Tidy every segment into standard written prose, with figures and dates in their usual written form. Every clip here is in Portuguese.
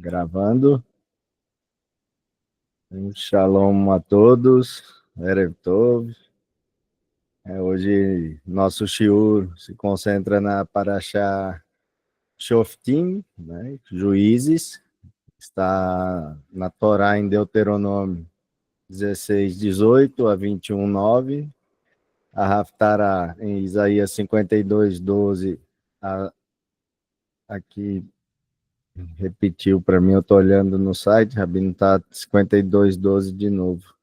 Gravando. Shalom a todos. Erev Tov. Hoje nosso shiur se concentra na Parashá Shoftim, né? Juízes. Está na Torá em Deuteronômio 16, 18 a 21, 9. A Haftará em Isaías 52, 12. Aqui repetiu para mim, eu estou olhando no site, Rabino está 52, 12 de novo.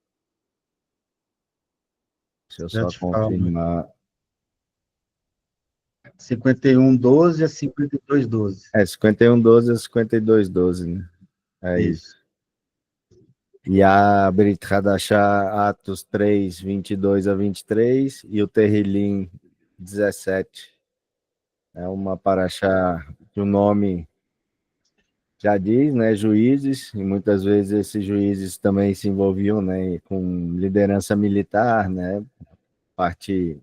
Deixa eu Já só te falo. confirmar. 51:12 a 52:12. 51, 12 a 52, 12, né? É isso. Isso. E a Brit Hadashah, Atos 3, 22 a 23, e o Terrilim 17. É uma paraxá que o nome já diz, né? Juízes, e muitas vezes esses juízes também se envolviam, né, com liderança militar, né? Parte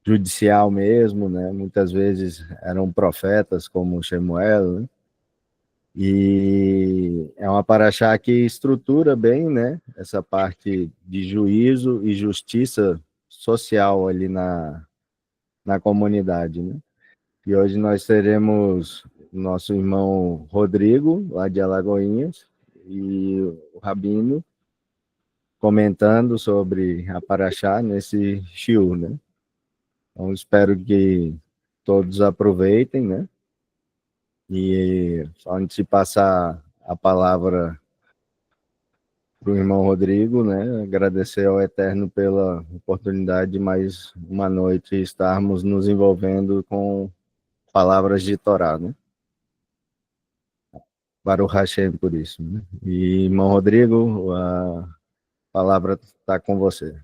judicial mesmo, né? Muitas vezes eram profetas como Shemuel, né? E é uma paraxá que estrutura bem, né, essa parte de juízo e justiça social ali na comunidade, né? E hoje nós teremos nosso irmão Rodrigo, lá de Alagoinhas, e o Rabino comentando sobre a paraxá nesse shiur, né? Então espero que todos aproveitem, né? E só antes de passar a palavra para o irmão Rodrigo, né? Agradecer ao Eterno pela oportunidade de mais uma noite estarmos nos envolvendo com palavras de Torá, né? Baruch Hashem por isso, né? E, irmão Rodrigo, a palavra está com você.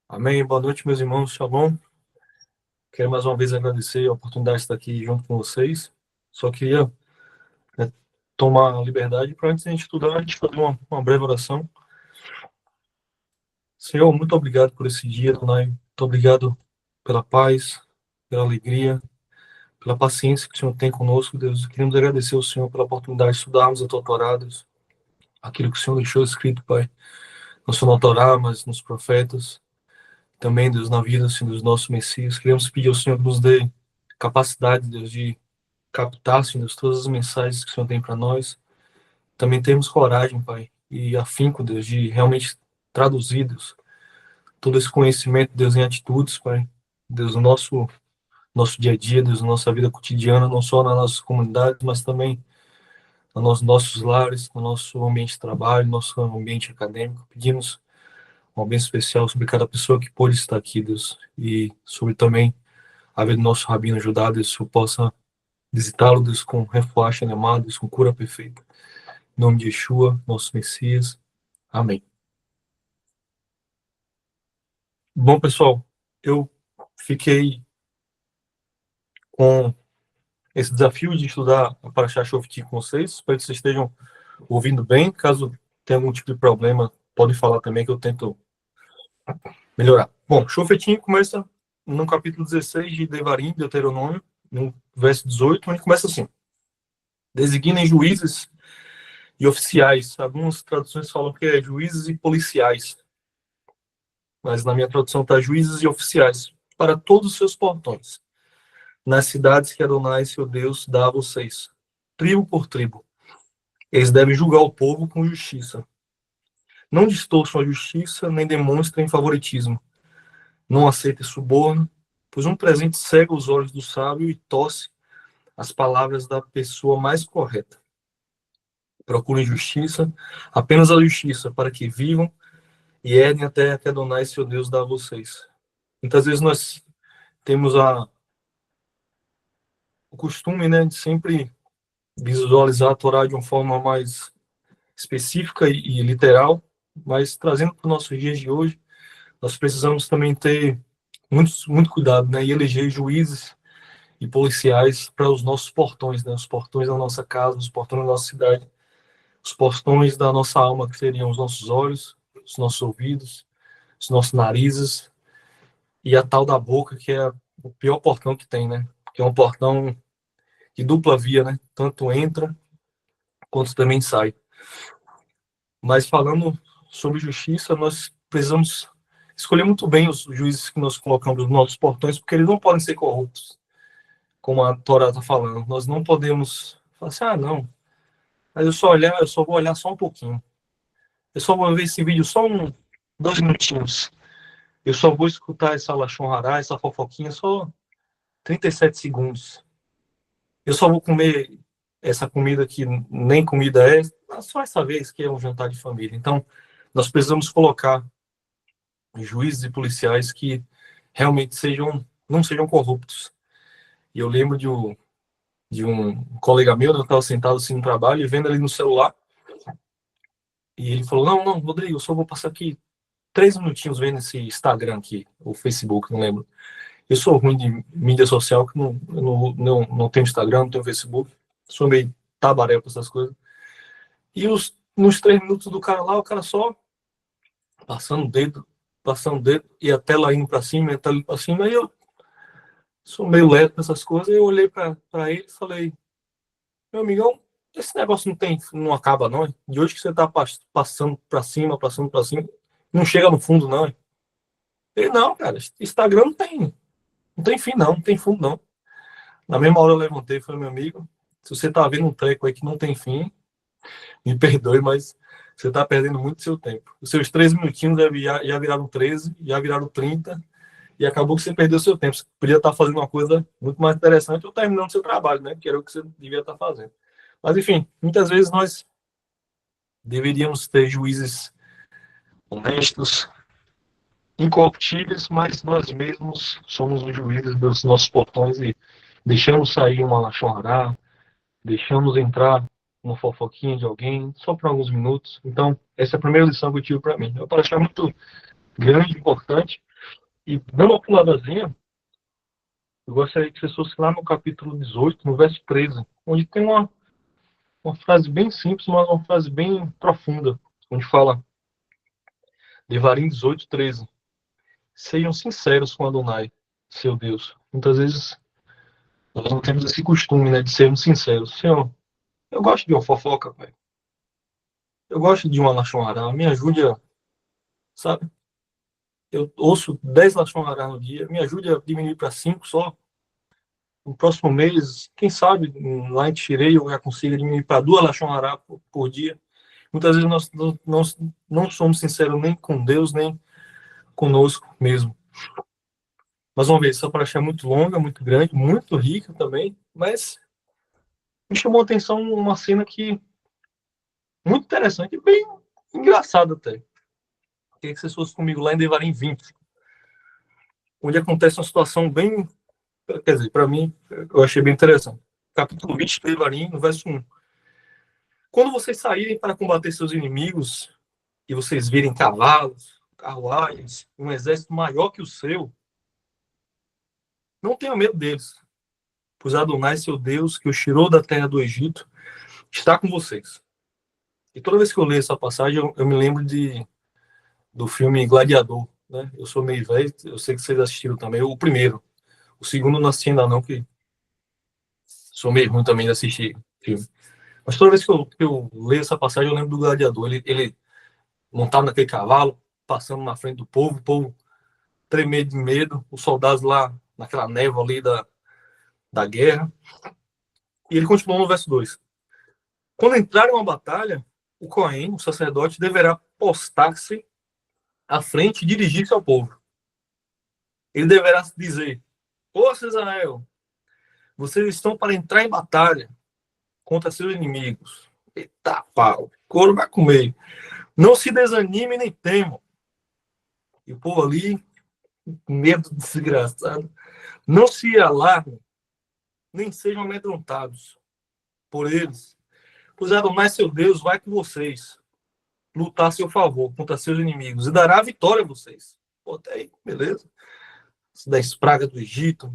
Amém. Boa noite, meus irmãos. Shalom. Quero mais uma vez agradecer a oportunidade de estar aqui junto com vocês. Só queria tomar a liberdade para, antes de a gente estudar, a gente fazer uma breve oração. Senhor, muito obrigado por esse dia, Adonai. Muito obrigado pela paz, pela alegria, pela paciência que o Senhor tem conosco, Deus. Queremos agradecer ao Senhor pela oportunidade de estudarmos a Tua Torá, Deus. Aquilo que o Senhor deixou escrito, Pai, não só na Torá, mas nos profetas. Também, Deus, na vida, Senhor, dos nossos Messias. Queremos pedir ao Senhor que nos dê capacidade, Deus, de captar, Senhor, todas as mensagens que o Senhor tem para nós. Também temos coragem, Pai, e afinco, Deus, de realmente traduzir, Deus, todo esse conhecimento, Deus, em atitudes, Pai. Deus, no nosso dia a dia, Deus, na nossa vida cotidiana, não só na nossa comunidade, mas também nos nossos lares, no nosso ambiente de trabalho, no nosso ambiente acadêmico. Pedimos uma bênção especial sobre cada pessoa que pôde estar aqui, Deus, e sobre também a vida do nosso Rabino Judá, Deus, que eu possa visitá-lo, Deus, com refuacho animado, Deus, com cura perfeita. Em nome de Yeshua, nosso Messias. Amém. Bom, pessoal, eu fiquei com esse desafio de estudar a Parashá Shoftim com vocês. Espero que vocês estejam ouvindo bem. Caso tenha algum tipo de problema, podem falar também que eu tento melhorar. Bom, Shoftim começa no capítulo 16 de Devarim, Deuteronômio, no verso 18, onde começa assim: designem juízes e oficiais. Algumas traduções falam que é juízes e policiais, mas na minha tradução está juízes e oficiais, para todos os seus portões, nas cidades que Adonai, seu Deus, dá a vocês, tribo por tribo. Eles devem julgar o povo com justiça. Não distorçam a justiça, nem demonstrem favoritismo. Não aceitem suborno, pois um presente cega os olhos do sábio e torce as palavras da pessoa mais correta. Procurem justiça, apenas a justiça, para que vivam e herdem a terra que Adonai, seu Deus, dá a vocês. Muitas vezes nós temos o costume, né, de sempre visualizar a Torá de uma forma mais específica e literal, mas trazendo para os nossos dias de hoje, nós precisamos também ter muito cuidado, né, e eleger juízes e policiais para os nossos portões, né, os portões da nossa casa, os portões da nossa cidade, os portões da nossa alma, que seriam os nossos olhos, os nossos ouvidos, os nossos narizes e a tal da boca, que é o pior portão que tem, né, que é um portão de dupla via, né? Tanto entra quanto também sai. Mas falando sobre justiça, nós precisamos escolher muito bem os juízes que nós colocamos nos nossos portões, porque eles não podem ser corruptos, como a Torá está falando. Nós não podemos falar assim, não, mas eu só vou olhar só um pouquinho. Eu só vou ver esse vídeo só 2 minutinhos. Eu só vou escutar essa Lashon Hará, essa fofoquinha, só 37 segundos. Eu só vou comer essa comida que nem comida é, só essa vez que é um jantar de família. Então, nós precisamos colocar juízes e policiais que realmente não sejam corruptos. E eu lembro de um colega meu, eu estava sentado assim no trabalho e vendo ali no celular, e ele falou, não, Rodrigo, eu só vou passar aqui 3 minutinhos vendo esse Instagram aqui, ou Facebook, não lembro. Eu sou ruim de mídia social, que não tenho Instagram, não tenho Facebook, sou meio tabaré para essas coisas. E nos 3 minutos do cara lá, o cara só passando o dedo, e a tela indo para cima, e a tela indo para cima, aí eu sou meio lerdo com essas coisas, eu olhei para ele e falei, meu amigão, esse negócio não acaba não, hein? De hoje que você tá passando para cima, não chega no fundo não, hein? Ele, não, cara, Instagram não tem fim não tem fundo não. Na mesma hora eu levantei e falei, meu amigo, se você tá vendo um treco aí que não tem fim, me perdoe, mas você tá perdendo muito seu tempo. Os seus 3 minutinhos já viraram 13, já viraram 30, e acabou que você perdeu seu tempo. Você podia estar fazendo uma coisa muito mais interessante ou terminando seu trabalho, né? Que era o que você devia estar fazendo. Mas, enfim, muitas vezes nós deveríamos ter juízes honestos, incorruptíveis, mas nós mesmos somos os juízes dos nossos portões e deixamos sair uma Lashon Hará, deixamos entrar uma fofoquinha de alguém só por alguns minutos. Então, essa é a primeira lição que eu tive para mim. Eu achar muito grande, importante. E dando uma puladazinha, eu gostaria que você fosse lá no capítulo 18, no verso 13, onde tem uma frase bem simples, mas uma frase bem profunda, onde fala, Devarim 18, 13. Sejam sinceros com Adonai, seu Deus. Muitas vezes nós não temos esse costume, né, de sermos sinceros. Senhor, eu gosto de uma fofoca, pai. Eu gosto de uma Lashon Hará. Me ajude a, sabe? Eu ouço 10 Lashon Hará no dia. Me ajude a diminuir para 5 só. No próximo mês, quem sabe, lá em Tirei eu já consigo diminuir para 2 Lashon Hará por dia. Muitas vezes nós não somos sinceros nem com Deus, nem conosco mesmo. Mais uma vez, essa paraxá é muito longa, muito grande, muito rica também, mas me chamou a atenção uma cena que muito interessante e bem engraçada até. Queria que vocês fossem comigo lá em Devarim 20, onde acontece uma situação bem, quer dizer, para mim, eu achei bem interessante. Capítulo 20 de Devarim, no verso 1. Quando vocês saírem para combater seus inimigos e vocês virem cavalos, carruagens, um exército maior que o seu, não tenham medo deles, pois Adonai, seu Deus, que os tirou da terra do Egito, está com vocês. E toda vez que eu leio essa passagem, eu me lembro do filme Gladiador, né? Eu sou meio velho, eu sei que vocês assistiram também, o primeiro. O segundo eu não assisti ainda não, que sou meio ruim também de assistir filme. Mas toda vez que eu leio essa passagem, eu lembro do Gladiador. Ele montado naquele cavalo, passando na frente do povo, o povo tremendo de medo, os soldados lá naquela névoa ali da guerra. E ele continua no verso 2. Quando entrar em uma batalha, o Cohen, o sacerdote, deverá postar-se à frente e dirigir-se ao povo. Ele deverá dizer, Força Israel, vocês estão para entrar em batalha contra seus inimigos. Eita pau, couro vai comer. Não se desanime nem temam. E o povo ali, medo desgraçado, não se alarmem, nem sejam amedrontados por eles. Pois Adonai, seu Deus, vai com vocês lutar a seu favor contra seus inimigos e dará a vitória a vocês. Pô, até aí, beleza. 10 pragas do Egito,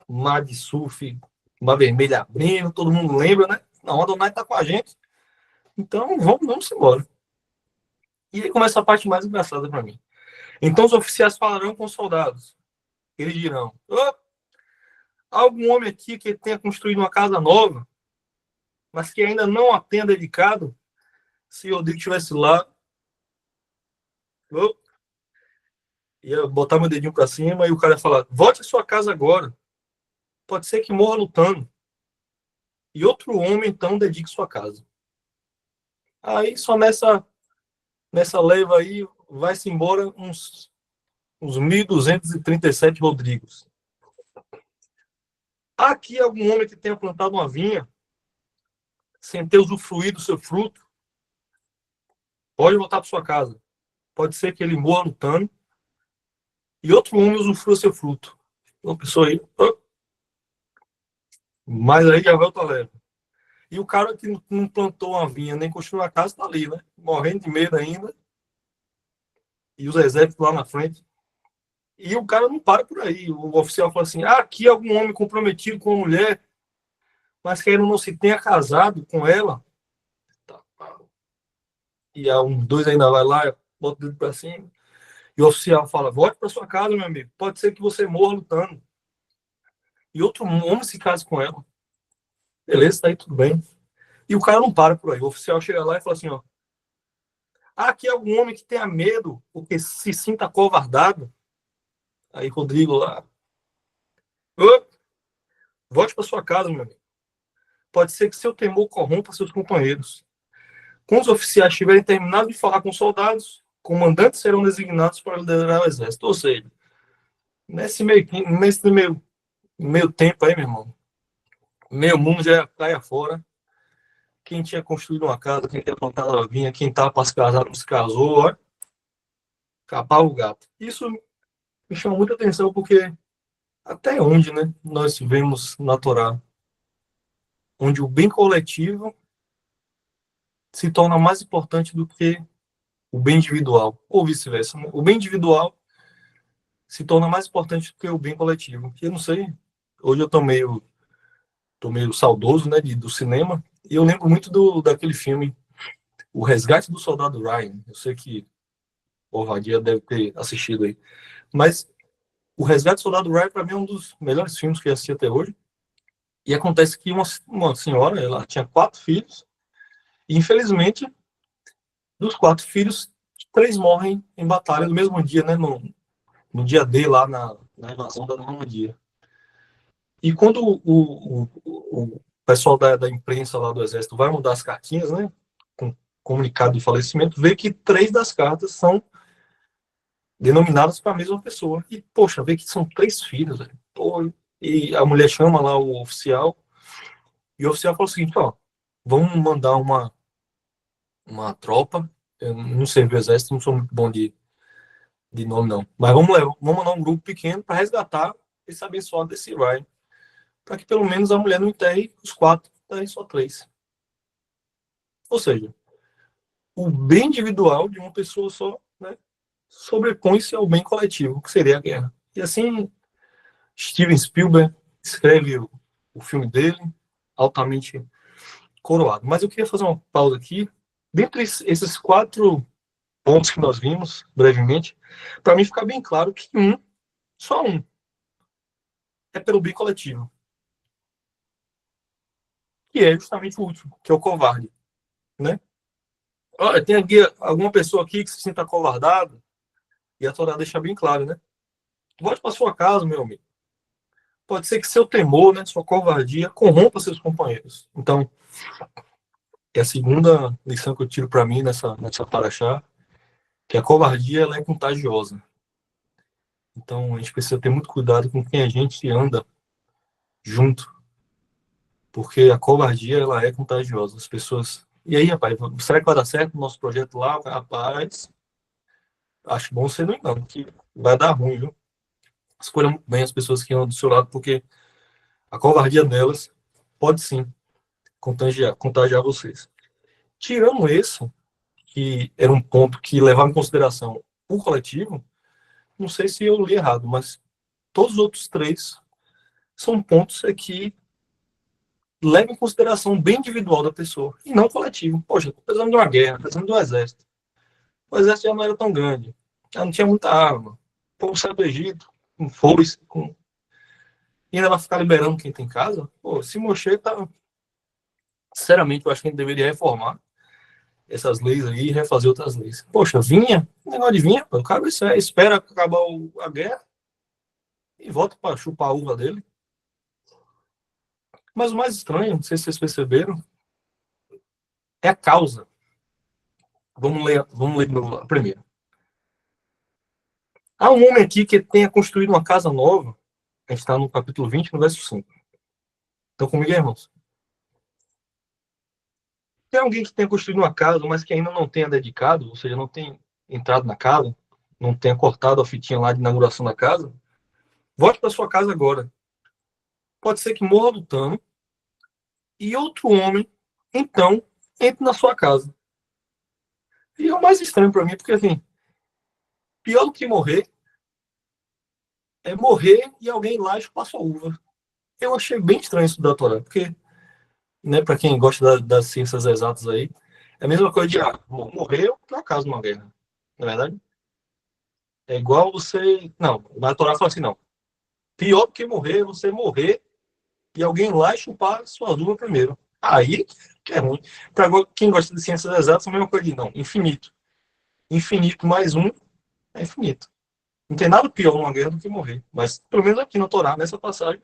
mar de Suf, mar vermelho abrindo, todo mundo lembra, né? Não, Adonai está com a gente. Então, vamos embora. E aí começa a parte mais engraçada para mim. Então os oficiais falarão com os soldados. Eles dirão, Há algum homem aqui que tenha construído uma casa nova, mas que ainda não a tenha dedicado? Se Rodrigo estivesse lá, eu ia botar meu dedinho para cima e o cara ia falar: volte à sua casa agora. Pode ser que morra lutando. E outro homem, então, dedique sua casa. Aí, só nessa leva aí, vai-se embora uns 1.237 Rodrigos. Há aqui algum homem que tenha plantado uma vinha sem ter usufruído do seu fruto? Pode voltar para sua casa. Pode ser que ele morra lutando e outro homem usufrua seu fruto. Uma pessoa aí, mas aí já vai outra leva. E o cara que não plantou uma vinha nem construiu uma casa está ali, né? Morrendo de medo ainda. E os exércitos lá na frente. E o cara não para por aí. O oficial fala assim: aqui algum homem comprometido com uma mulher, mas que ainda não se tenha casado com ela. E há dois ainda vai lá, bota o dedo para cima. E o oficial fala: volte para sua casa, meu amigo. Pode ser que você morra lutando. E outro homem se case com ela. Beleza, tá aí tudo bem. E o cara não para por aí. O oficial chega lá e fala assim: aqui algum homem que tenha medo, porque se sinta acovardado. Aí Rodrigo lá: volte para sua casa, meu amigo. Pode ser que seu temor corrompa seus companheiros. Quando os oficiais tiverem terminado de falar com os soldados, comandantes serão designados para liderar o exército. Ou seja, nesse meio tempo aí, meu irmão, meio mundo já cai afora. Quem tinha construído uma casa, quem tinha plantado a vinha, quem estava para se casar, não se casou, ó, capava o gato. Isso me chama muita atenção porque até onde, né, nós vemos na Torá, onde o bem coletivo se torna mais importante do que o bem individual, ou vice-versa. O bem individual se torna mais importante do que o bem coletivo. Eu não sei, hoje eu tô meio saudoso, né, do cinema, e eu lembro muito daquele filme O Resgate do Soldado Ryan. Eu sei que o Vadia deve ter assistido aí. Mas O Resgate do Soldado Ryan, para mim, é um dos melhores filmes que eu assisti até hoje. E acontece que uma senhora, ela tinha 4 filhos, e infelizmente, dos 4 filhos, 3 morrem em batalha no mesmo dia, né, no dia D, lá na invasão da Normandia. E quando o pessoal da imprensa lá do Exército vai mudar as cartinhas, né, com comunicado de falecimento, vê que 3 das cartas são denominadas para a mesma pessoa. E, poxa, vê que são 3 filhos, velho. Pô, e a mulher chama lá o oficial, e o oficial fala o seguinte: ó, vamos mandar uma tropa. Eu não sei do Exército, não sou muito bom de nome, não. Mas vamos mandar um grupo pequeno para resgatar esse abençoado desse Ryan, para que pelo menos a mulher não enterre os 4, enterre só 3. Ou seja, o bem individual de uma pessoa só, né, sobrepõe-se ao bem coletivo, que seria a guerra. E assim, Steven Spielberg escreve o filme dele, altamente coroado. Mas eu queria fazer uma pausa aqui. Dentre esses 4 pontos que nós vimos, brevemente, para mim ficar bem claro que só um, é pelo bem coletivo. Que é justamente o último, que é o covarde, né? Olha, tem aqui alguma pessoa aqui que se sinta acovardada, e a Torá deixa bem claro, né? Volte para sua casa, meu amigo. Pode ser que seu temor, né, sua covardia, corrompa seus companheiros. Então, é a segunda lição que eu tiro para mim nessa paraxá, que a covardia ela é contagiosa. Então, a gente precisa ter muito cuidado com quem a gente anda junto, porque a covardia ela é contagiosa. As pessoas... E aí, rapaz, será que vai dar certo o nosso projeto lá? Rapaz, acho bom você não ir, não, que vai dar ruim, viu? Escolha muito bem as pessoas que andam do seu lado, porque a covardia delas pode sim contagiar vocês. Tirando esse, que era um ponto que levava em consideração o coletivo, não sei se eu li errado, mas todos os outros 3 são pontos que levam em consideração o bem individual da pessoa, e não o coletivo. Poxa, precisando de uma guerra, precisando de um exército. O exército já não era tão grande, já não tinha muita arma. O povo saiu do Egito com foice, com e ainda vai ficar liberando quem tem casa. Pô, se mexer, tá... Sinceramente, eu acho que a gente deveria reformar essas leis aí e refazer outras leis. Poxa, vinha, negócio de vinha, o cara espera acabar a guerra e volta para chupar a uva dele. Mas o mais estranho, não sei se vocês perceberam, é a causa. Vamos ler primeiro. Há um homem aqui que tenha construído uma casa nova. A gente está no capítulo 20, no verso 5. Então, comigo, irmãos? Tem alguém que tenha construído uma casa, mas que ainda não tenha dedicado, ou seja, não tenha entrado na casa, não tenha cortado a fitinha lá de inauguração da casa, volte para sua casa agora. Pode ser que morra lutando e outro homem, então, entre na sua casa. E é o mais estranho para mim, porque, assim, pior do que morrer é morrer e alguém lá chupar sua uva. Eu achei bem estranho isso da Torá, porque, né, para quem gosta das ciências exatas aí, é a mesma coisa de morrer por acaso numa guerra, não é verdade? É igual você. Não, na Torá fala assim, não. Pior do que morrer é você morrer e alguém lá chupar sua uva primeiro. Aí que é ruim. Para quem gosta de ciências exatas, é a mesma coisa de não. Infinito. Infinito mais um é infinito. Não tem nada pior numa guerra do que morrer. Mas, pelo menos aqui na Torá, nessa passagem,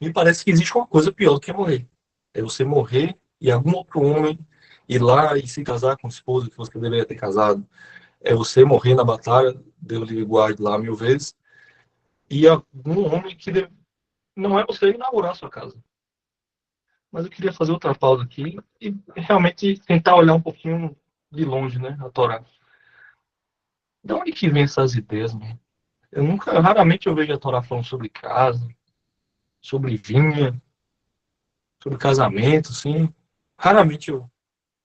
me parece que existe uma coisa pior do que morrer. É você morrer e algum outro homem ir lá e se casar com a esposa que você deveria ter casado. É você morrer na batalha, Deus lhe guarde lá 1000 vezes, e algum homem que não é você inaugurar a sua casa. Mas eu queria fazer outra pausa aqui e realmente tentar olhar um pouquinho de longe, né, a Torá. De onde que vem essas ideias, mano? Raramente eu vejo a Torá falando sobre casa, sobre vinha, sobre casamento, assim. Raramente eu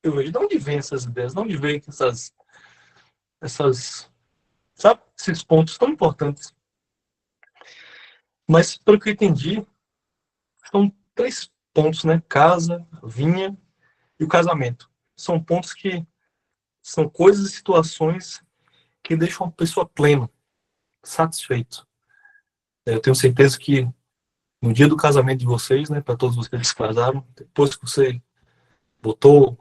vejo. De onde vem essas ideias? De onde vem essas, sabe, esses pontos tão importantes? Mas, pelo que eu entendi, são 3 pontos, né? Casa, vinha e o casamento. São pontos que são coisas e situações que deixam uma pessoa plena, satisfeito. Eu tenho certeza que no dia do casamento de vocês, né, para todos vocês que se casaram, depois que você botou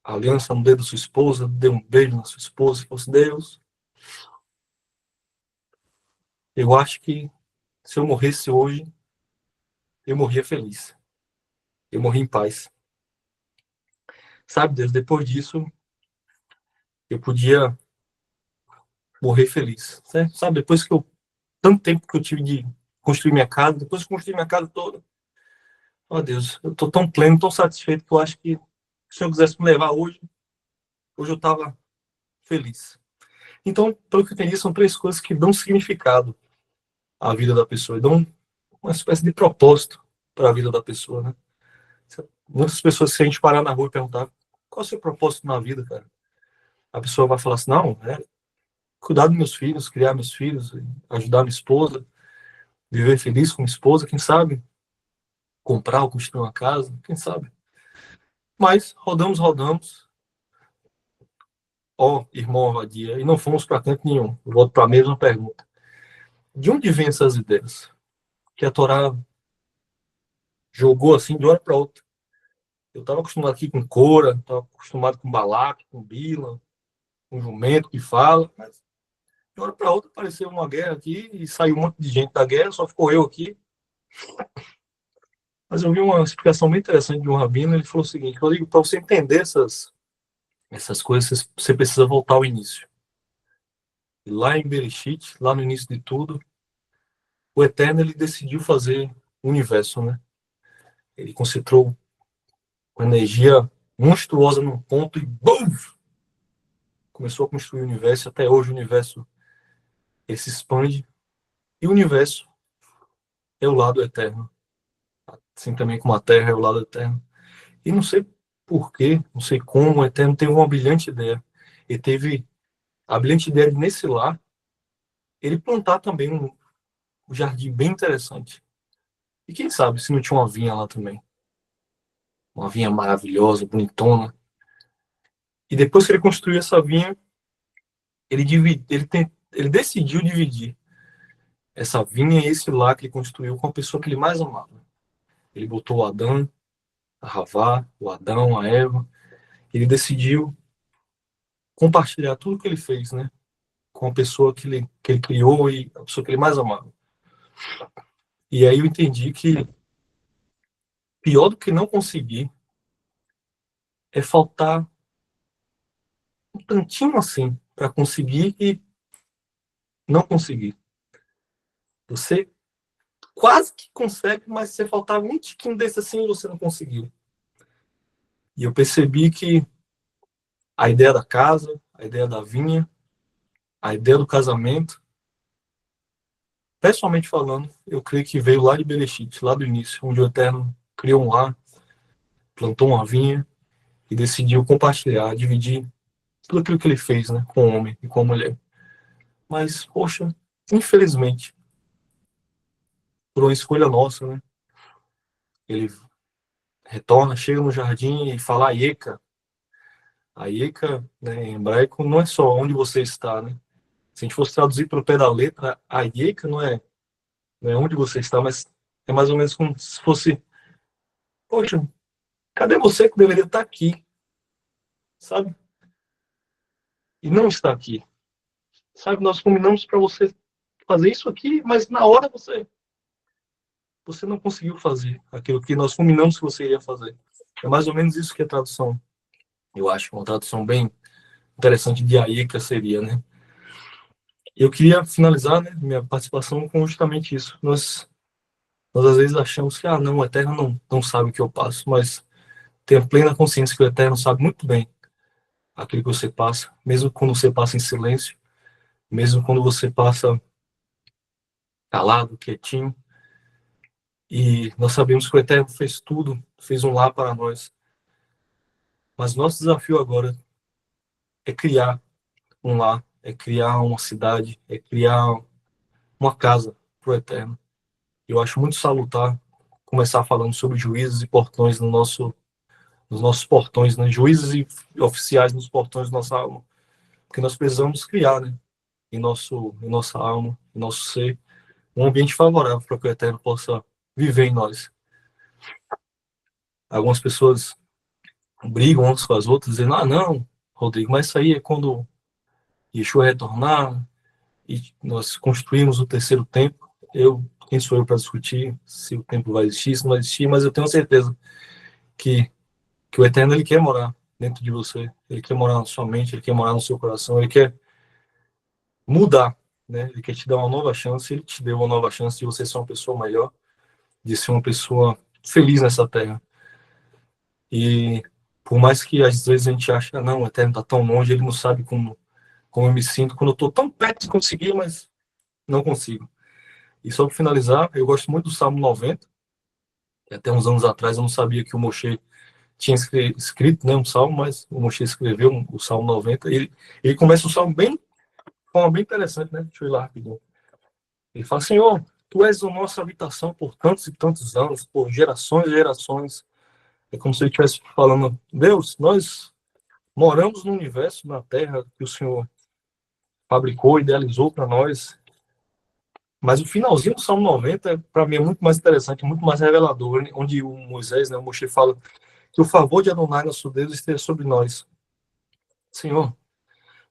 a aliança no dedo da sua esposa, deu um beijo na sua esposa, e falou assim, Deus, eu acho que se eu morresse hoje, eu morria feliz. Eu morri em paz. Sabe, Deus, depois disso, eu podia morrer feliz. Certo? Sabe, depois que tanto tempo que eu tive de construir minha casa, depois que eu construí minha casa toda, ó Deus, eu tô tão pleno, tão satisfeito que eu acho que se o Senhor quisesse me levar hoje eu estava feliz. Então, pelo que eu entendi, são 3 coisas que dão significado à vida da pessoa, e dão uma espécie de propósito para a vida da pessoa, né? Muitas pessoas, se a gente parar na rua e perguntar qual é o seu propósito na vida, cara, a pessoa vai falar assim, não, cuidar dos meus filhos, criar meus filhos, ajudar minha esposa, viver feliz com minha esposa, quem sabe comprar ou construir uma casa, quem sabe. Mas rodamos, ó, irmão Avadia, e não fomos para canto nenhum. Eu volto para a mesma pergunta. De onde vêm essas ideias? Que a Torá jogou assim de uma hora para outra. Eu estava acostumado aqui com Cora, estava acostumado com Balaque, com Bila, com Jumento que fala, mas de uma hora para outra apareceu uma guerra aqui e saiu um monte de gente da guerra, só ficou eu aqui. Mas eu vi uma explicação bem interessante de um rabino, ele falou o seguinte, eu digo, para você entender essas coisas, você precisa voltar ao início. E lá em Bereshit, lá no início de tudo, o Eterno ele decidiu fazer o universo, né? Ele concentrou uma energia monstruosa num ponto e BUM! Começou a construir o universo. Até hoje o universo ele se expande. E o universo é o lado eterno. Assim também como a Terra é o lado eterno. E não sei porquê, não sei como, o Eterno teve uma brilhante ideia. Ele teve a brilhante ideia de, nesse lar, ele plantar também um jardim bem interessante. E quem sabe se não tinha uma vinha lá também. Uma vinha maravilhosa, bonitona. E depois que ele construiu essa vinha, ele decidiu dividir essa vinha e esse lar que ele construiu com a pessoa que ele mais amava. Ele botou o Adão, a Havá, o Adão, a Eva. Ele decidiu compartilhar tudo que ele fez, né? Com a pessoa que ele criou e a pessoa que ele mais amava. E aí eu entendi que pior do que não conseguir é faltar um tantinho assim para conseguir e não conseguir. Você quase que consegue, mas você faltava um tiquinho desse assim e você não conseguiu. E eu percebi que a ideia da casa, a ideia da vinha, a ideia do casamento, pessoalmente falando, eu creio que veio lá de Bereshit, lá do início, onde o Eterno criou um lar, plantou uma vinha e decidiu compartilhar, dividir tudo aquilo que ele fez, né, com o homem e com a mulher. Mas, poxa, infelizmente, por uma escolha nossa, né, ele retorna, chega no jardim e fala Aieka. Aieka, né, em hebraico, não é só onde você está, né? Se a gente fosse traduzir pelo pé da letra, Aieka não é onde você está, mas é mais ou menos como se fosse, poxa, cadê você que deveria estar aqui, sabe? E não está aqui, sabe? Nós combinamos para você fazer isso aqui, mas na hora você não conseguiu fazer aquilo que nós combinamos que você iria fazer. É mais ou menos isso que a tradução, eu acho, uma tradução bem interessante de Aieka seria, né? Eu queria finalizar, né, minha participação com justamente isso. Nós às vezes achamos que, não, o Eterno não sabe o que eu passo, mas tenha plena consciência que o Eterno sabe muito bem aquilo que você passa, mesmo quando você passa em silêncio, mesmo quando você passa calado, quietinho. E nós sabemos que o Eterno fez tudo, fez um lar para nós. Mas nosso desafio agora é criar um lar, é criar uma cidade, é criar uma casa para o Eterno. Eu acho muito salutar começar falando sobre juízes e portões nos nossos portões, né? Juízes e oficiais nos portões da nossa alma, porque nós precisamos criar, né? Em nossa alma, em nosso ser, um ambiente favorável para que o Eterno possa viver em nós. Algumas pessoas brigam umas com as outras, dizendo, não, Rodrigo, mas isso aí é quando Yeshua retornar e nós construímos o terceiro templo. Quem sou eu para discutir se o templo vai existir, se não vai existir, mas eu tenho certeza que o Eterno, ele quer morar dentro de você, ele quer morar na sua mente, ele quer morar no seu coração, ele quer mudar, né? Ele quer te dar uma nova chance, ele te deu uma nova chance de você ser uma pessoa melhor, de ser uma pessoa feliz nessa terra. E por mais que às vezes a gente ache, não, o Eterno está tão longe, ele não sabe como eu me sinto quando eu estou tão perto de conseguir, mas não consigo. E só para finalizar, eu gosto muito do Salmo 90, que até uns anos atrás eu não sabia que o Moshe tinha escrito, né, um salmo, mas o Moshe escreveu o Salmo 90. Ele começa o salmo bem, de forma bem interessante, né? Deixa eu ir lá rapidinho. Ele fala, Senhor, Tu és a nossa habitação por tantos e tantos anos, por gerações e gerações. É como se ele estivesse falando, Deus, nós moramos no universo, na Terra, que o Senhor fabricou, idealizou para nós. Mas o finalzinho do Salmo 90, para mim, é muito mais interessante, muito mais revelador, onde o Moisés, né, o Moshe fala que o favor de Adonai, nosso Deus, esteja sobre nós. Senhor,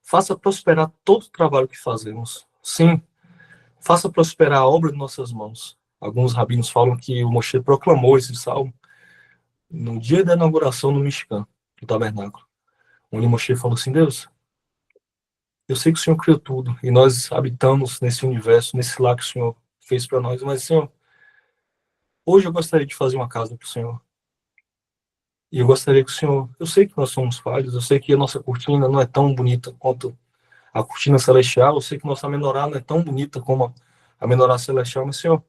faça prosperar todo o trabalho que fazemos. Sim, faça prosperar a obra de nossas mãos. Alguns rabinos falam que o Moshe proclamou esse salmo no dia da inauguração do Mishkan, do tabernáculo. Onde o Moshe falou assim, Deus, eu sei que o Senhor criou tudo e nós habitamos nesse universo, nesse lar que o Senhor fez para nós, mas, Senhor, hoje eu gostaria de fazer uma casa para o Senhor. E eu gostaria que o Senhor, eu sei que nós somos falhos, eu sei que a nossa cortina não é tão bonita quanto a cortina celestial, eu sei que nossa menorá não é tão bonita como a menorá celestial, mas, Senhor,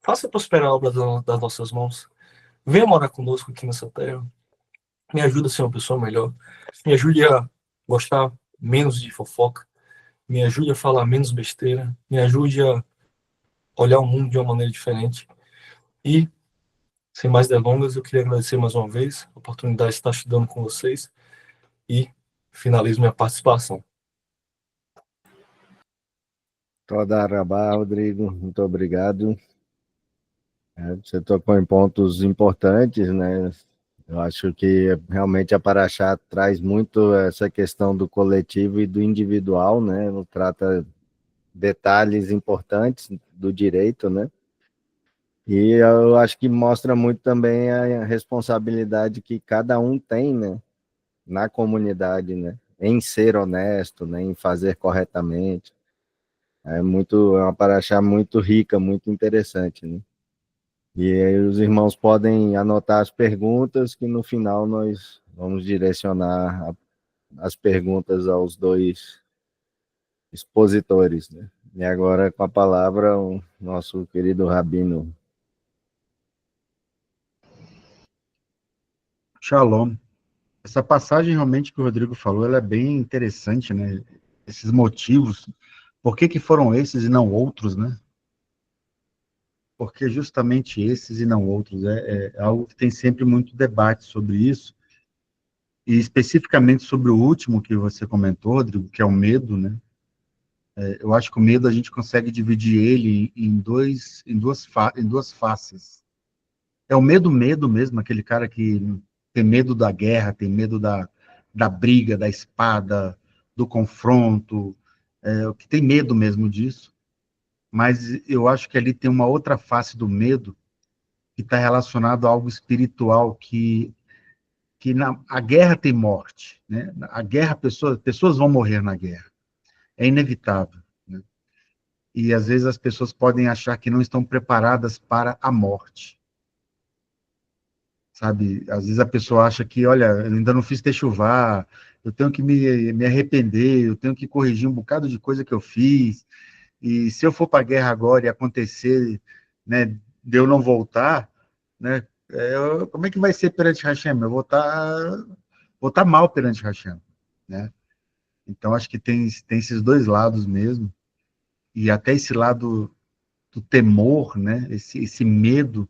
faça prosperar a obra das nossas mãos. Venha morar conosco aqui nessa terra. Me ajuda a ser uma pessoa melhor. Me ajude a gostar menos de fofoca. Me ajude a falar menos besteira. Me ajude a olhar o mundo de uma maneira diferente. E, sem mais delongas, eu queria agradecer mais uma vez a oportunidade de estar estudando com vocês e finalizo minha participação. Toda Rabá, Rodrigo, muito obrigado. Você tocou em pontos importantes, né? Eu acho que realmente a Paraxá traz muito essa questão do coletivo e do individual, né? Trata detalhes importantes do direito, né? E eu acho que mostra muito também a responsabilidade que cada um tem, né? Na comunidade, né? Em ser honesto, né? Em fazer corretamente. É uma paraxá muito rica, muito interessante, né? E aí os irmãos podem anotar as perguntas que no final nós vamos direcionar as perguntas aos dois expositores, né? E agora com a palavra o nosso querido Rabino. Shalom. Essa passagem realmente que o Rodrigo falou, ela é bem interessante, né? Esses motivos, por que que foram esses e não outros, né? Porque justamente esses e não outros, é algo que tem sempre muito debate sobre isso, e especificamente sobre o último que você comentou, Rodrigo, que é o medo, né? Eu acho que o medo a gente consegue dividir ele em duas faces. É o medo mesmo, aquele cara que tem medo da guerra, tem medo da briga, da espada, do confronto, o que tem medo mesmo disso. Mas eu acho que ali tem uma outra face do medo que está relacionado a algo espiritual, a guerra tem morte, né? A guerra, pessoas vão morrer na guerra, é inevitável, né? E às vezes as pessoas podem achar que não estão preparadas para a morte, sabe? Às vezes a pessoa acha que, olha, eu ainda não fiz techuvá, eu tenho que me arrepender, eu tenho que corrigir um bocado de coisa que eu fiz, e se eu for para a guerra agora e acontecer, né, de eu não voltar, né, como é que vai ser perante Hashem? Eu vou estar mal perante Hashem, né? Então, acho que tem esses dois lados mesmo, e até esse lado do temor, né, esse medo,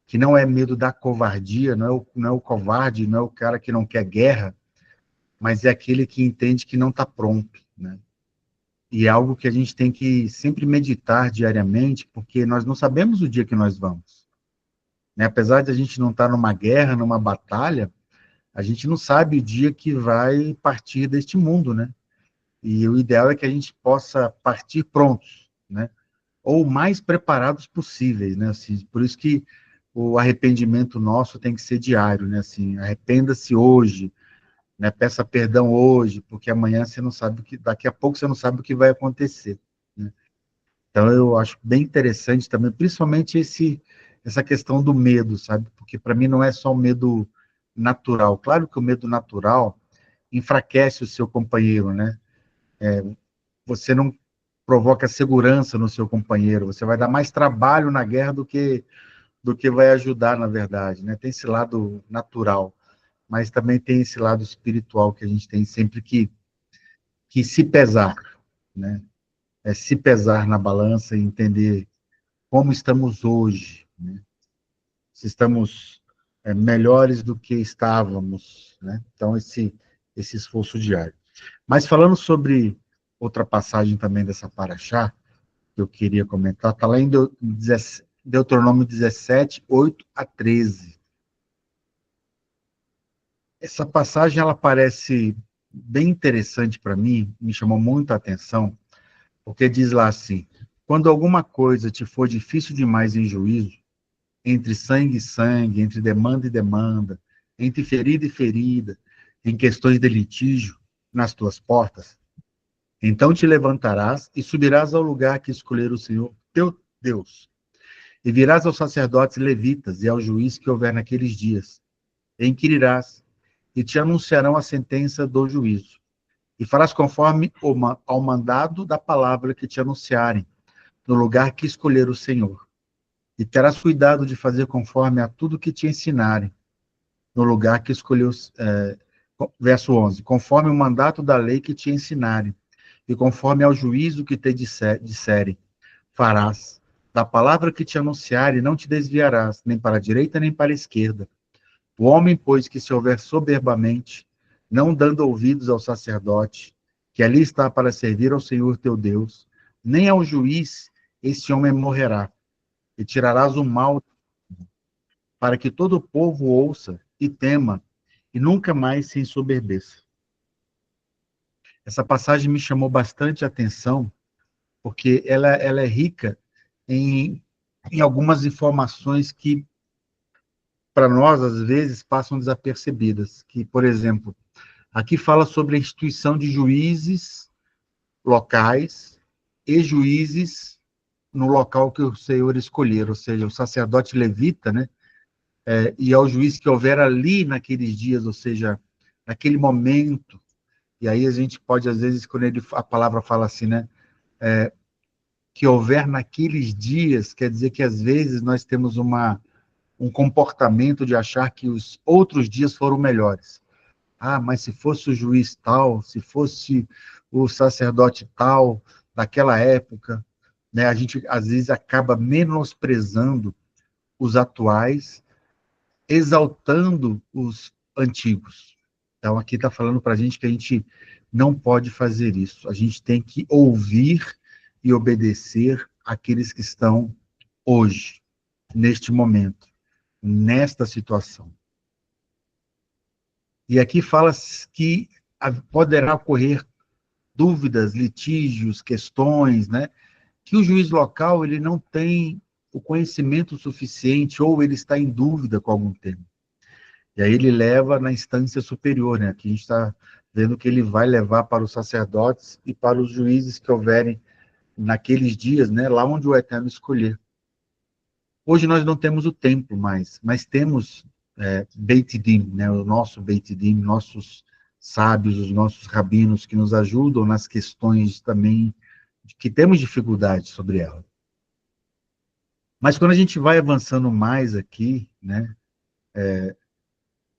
que não é medo da covardia, não é o covarde, não é o cara que não quer guerra, mas é aquele que entende que não está pronto, né? E é algo que a gente tem que sempre meditar diariamente, porque nós não sabemos o dia que nós vamos, né? Apesar de a gente não estar numa guerra, numa batalha, a gente não sabe o dia que vai partir deste mundo, né? E o ideal é que a gente possa partir prontos, né? Ou mais preparados possíveis, né? Assim, por isso que o arrependimento nosso tem que ser diário, né? Assim, arrependa-se hoje, né? Peça perdão hoje, porque amanhã você não sabe daqui a pouco você não sabe o que vai acontecer, né? Então eu acho bem interessante também, principalmente essa questão do medo, sabe? Porque para mim não é só o medo natural. Claro que o medo natural enfraquece o seu companheiro, né? Você não provoca segurança no seu companheiro, você vai dar mais trabalho na guerra do que vai ajudar, na verdade, né? Tem esse lado natural, mas também tem esse lado espiritual que a gente tem sempre que se pesar, né? Se pesar na balança e entender como estamos hoje, né? Se estamos melhores do que estávamos, né? Então, esse esforço diário. Mas falando sobre outra passagem também dessa paraxá, que eu queria comentar, está lá em Deuteronômio 17, 8 a 13. Essa passagem, ela parece bem interessante para mim, me chamou muito a atenção, porque diz lá assim: quando alguma coisa te for difícil demais em juízo, entre sangue e sangue, entre demanda e demanda, entre ferida e ferida, em questões de litígio, nas tuas portas, então te levantarás e subirás ao lugar que escolher o Senhor, teu Deus, e virás aos sacerdotes levitas e ao juiz que houver naqueles dias, e inquirirás, e te anunciarão a sentença do juízo. E farás conforme ao mandado da palavra que te anunciarem, no lugar que escolher o Senhor. E terás cuidado de fazer conforme a tudo que te ensinarem, no lugar que escolheu, verso 11, conforme o mandato da lei que te ensinarem, e conforme ao juízo que te disserem, farás. Da palavra que te anunciarem, não te desviarás, nem para a direita, nem para a esquerda. O homem, pois, que se houver soberbamente, não dando ouvidos ao sacerdote, que ali está para servir ao Senhor teu Deus, nem ao juiz esse homem morrerá, e tirarás o mal, para que todo o povo ouça e tema, e nunca mais se ensoberbeça. Essa passagem me chamou bastante atenção, porque ela é rica em algumas informações que, para nós, às vezes, passam desapercebidas. Que, por exemplo, aqui fala sobre a instituição de juízes locais e juízes no local que o Senhor escolher, ou seja, o sacerdote levita, né? E ao juiz que houver ali naqueles dias, ou seja, naquele momento. E aí a gente pode, às vezes, quando a palavra fala assim, né? Que houver naqueles dias, quer dizer que, às vezes, nós temos um comportamento de achar que os outros dias foram melhores. Ah, mas se fosse o juiz tal, se fosse o sacerdote tal, daquela época, né, a gente, às vezes, acaba menosprezando os atuais, exaltando os antigos. Então, aqui está falando para a gente que a gente não pode fazer isso. A gente tem que ouvir e obedecer aqueles que estão hoje, neste momento, nesta situação. E aqui fala que poderá ocorrer dúvidas, litígios, questões, né? Que o juiz local ele não tem o conhecimento suficiente ou ele está em dúvida com algum tema. E aí ele leva na instância superior, né? Aqui a gente está vendo que ele vai levar para os sacerdotes e para os juízes que houverem naqueles dias, né? Lá onde o Eterno escolher. Hoje nós não temos o templo mais, mas temos Beit Din, né? O nosso Beit Din, nossos sábios, os nossos rabinos que nos ajudam nas questões também que temos dificuldade sobre ela. Mas quando a gente vai avançando mais aqui, né?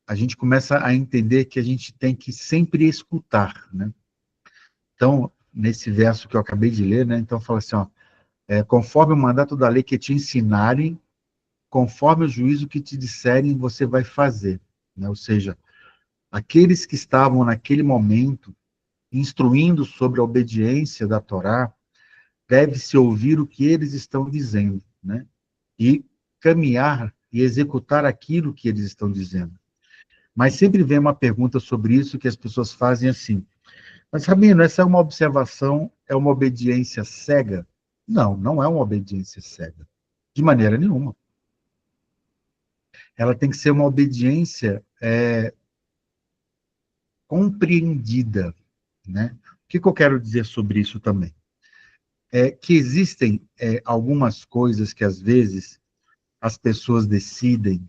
A gente começa a entender que a gente tem que sempre escutar, né? Então, nesse verso que eu acabei de ler, né? Então fala assim, ó, conforme o mandato da lei que te ensinarem, conforme o juízo que te disserem, você vai fazer, né? Ou seja, aqueles que estavam naquele momento instruindo sobre a obediência da Torá, deve-se ouvir o que eles estão dizendo, né? E caminhar e executar aquilo que eles estão dizendo. Mas sempre vem uma pergunta sobre isso que as pessoas fazem assim, mas, Rabino, essa é uma observação, é uma obediência cega? Não, não é uma obediência cega, de maneira nenhuma. Ela tem que ser uma obediência compreendida, né? O que eu quero dizer sobre isso também? Que existem algumas coisas que, às vezes, as pessoas decidem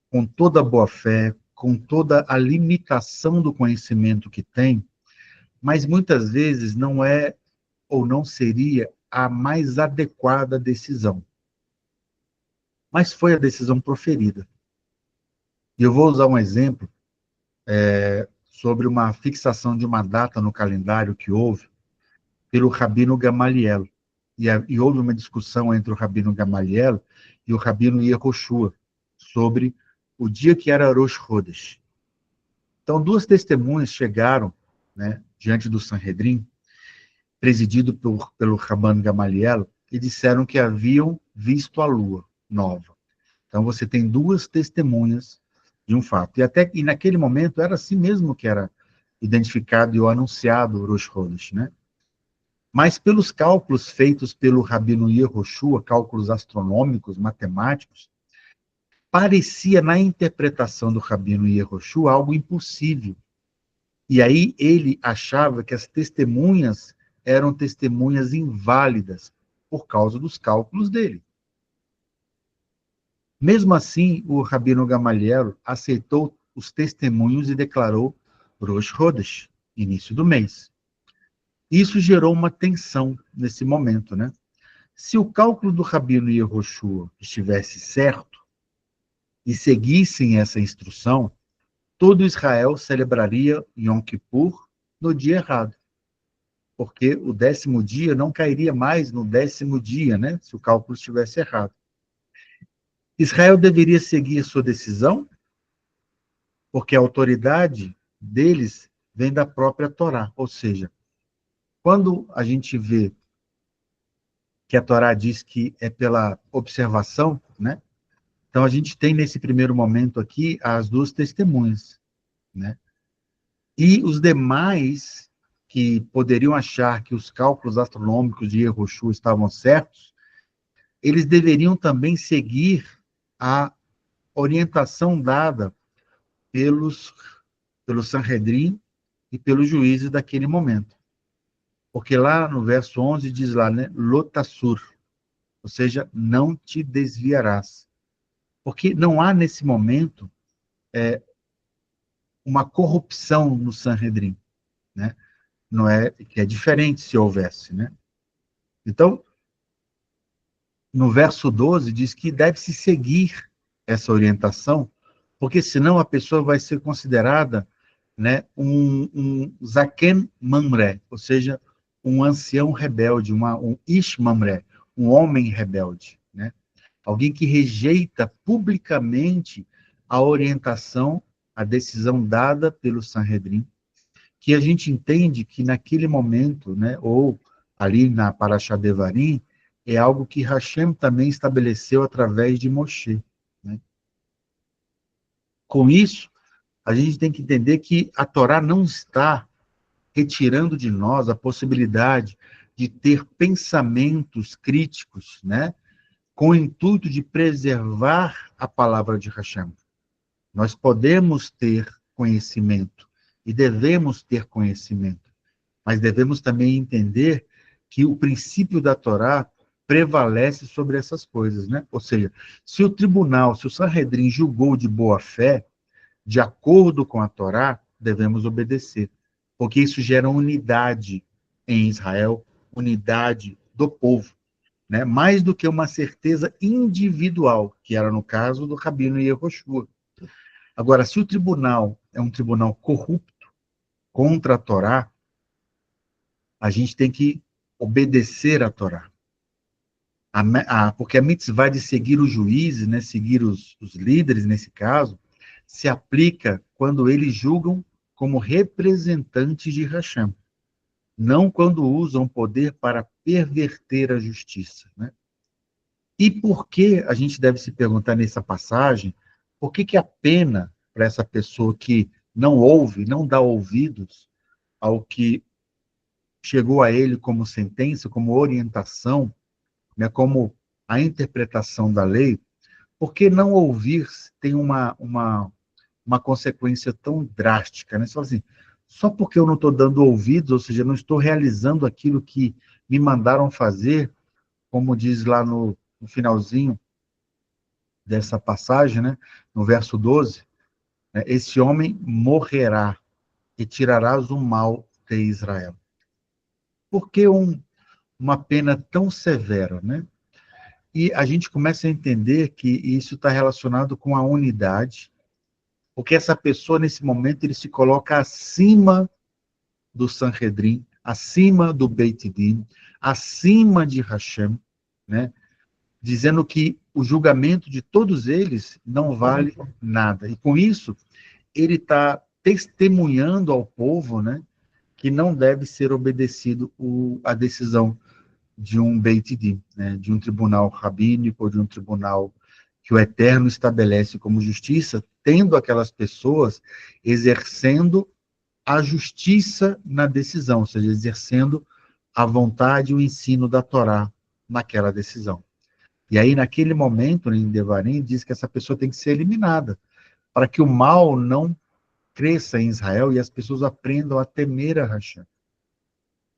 com toda a boa-fé, com toda a limitação do conhecimento que têm, mas muitas vezes não é ou não seria a mais adequada decisão. Mas foi a decisão proferida. E eu vou usar um exemplo sobre uma fixação de uma data no calendário que houve pelo Rabino Gamaliel. E houve uma discussão entre o Rabino Gamaliel e o Rabino Yehoshua sobre o dia que era Rosh Chodesh. Então, duas testemunhas chegaram, né, diante do Sanhedrin, presidido pelo Rabino Gamaliel, e disseram que haviam visto a lua nova. Então, você tem duas testemunhas de um fato. E naquele momento era assim mesmo que era identificado e anunciado o Rosh Chodesh, né? Mas pelos cálculos feitos pelo Rabino Yehoshua, cálculos astronômicos, matemáticos, parecia na interpretação do Rabino Yehoshua algo impossível. E aí ele achava que as testemunhas eram testemunhas inválidas por causa dos cálculos dele. Mesmo assim, o Rabino Gamaliel aceitou os testemunhos e declarou Rosh Chodesh, início do mês. Isso gerou uma tensão nesse momento, né? Se o cálculo do Rabino Yehoshua estivesse certo e seguissem essa instrução, todo Israel celebraria Yom Kippur no dia errado, porque o 10º dia não cairia mais no 10º dia, né? Se o cálculo estivesse errado. Israel deveria seguir sua decisão, porque a autoridade deles vem da própria Torá, ou seja, quando a gente vê que a Torá diz que é pela observação, né? Então, a gente tem, nesse primeiro momento aqui, as duas testemunhas, né? E os demais que poderiam achar que os cálculos astronômicos de Yehoshua estavam certos, eles deveriam também seguir a orientação dada pelo Sanhedrin e pelos juízes daquele momento. Porque lá no verso 11 diz lá, né, lotassur, ou seja, não te desviarás. Porque não há nesse momento uma corrupção no Sanhedrin, né? Não é, que é diferente se houvesse, né? Então, no verso 12 diz que deve-se seguir essa orientação, porque senão a pessoa vai ser considerada, né, um Zaken Mamre, ou seja, um ancião rebelde, um Ish Mamre, um homem rebelde, né? Alguém que rejeita publicamente a orientação, a decisão dada pelo Sanhedrin, que a gente entende que naquele momento, né, ou ali na Parashá Devarim, é algo que Hashem também estabeleceu através de Moshe, né? Com isso, a gente tem que entender que a Torá não está retirando de nós a possibilidade de ter pensamentos críticos, né, com o intuito de preservar a palavra de Hashem. Nós podemos ter conhecimento e devemos ter conhecimento, mas devemos também entender que o princípio da Torá prevalece sobre essas coisas, né? Ou seja, se o tribunal, se o Sanhedrin julgou de boa fé, de acordo com a Torá, devemos obedecer, porque isso gera unidade em Israel, unidade do povo, né? Mais do que uma certeza individual, que era no caso do Rabino Yehoshua. Agora, se o tribunal é um tribunal corrupto contra a Torá, a gente tem que obedecer à Torá. Porque a mitzvah de seguir os juízes, né, seguir os líderes, nesse caso, se aplica quando eles julgam como representantes de Hashem, não quando usam poder para perverter a justiça, né? E por que a gente deve se perguntar nessa passagem, por que a pena para essa pessoa que não ouve, não dá ouvidos ao que chegou a ele como sentença, como orientação, né, como a interpretação da lei, por que não ouvir tem uma consequência tão drástica, né? Você fala assim, só porque eu não estou dando ouvidos, ou seja, não estou realizando aquilo que me mandaram fazer, como diz lá no finalzinho dessa passagem, né, no verso 12, né, esse homem morrerá e tirarás o mal de Israel. Por que uma pena tão severa, né? E a gente começa a entender que isso está relacionado com a unidade, porque essa pessoa, nesse momento, ele se coloca acima do Sanhedrin, acima do Beit Din, acima de Hashem, né? Dizendo que o julgamento de todos eles não vale nada. E com isso, ele está testemunhando ao povo, né, que não deve ser obedecido a decisão de um Beit Din, né, de um tribunal rabínico ou de um tribunal que o Eterno estabelece como justiça, tendo aquelas pessoas exercendo a justiça na decisão, ou seja, exercendo a vontade e o ensino da Torá naquela decisão. E aí, naquele momento, em Devarim, diz que essa pessoa tem que ser eliminada, para que o mal não cresça em Israel e as pessoas aprendam a temer a Hashem.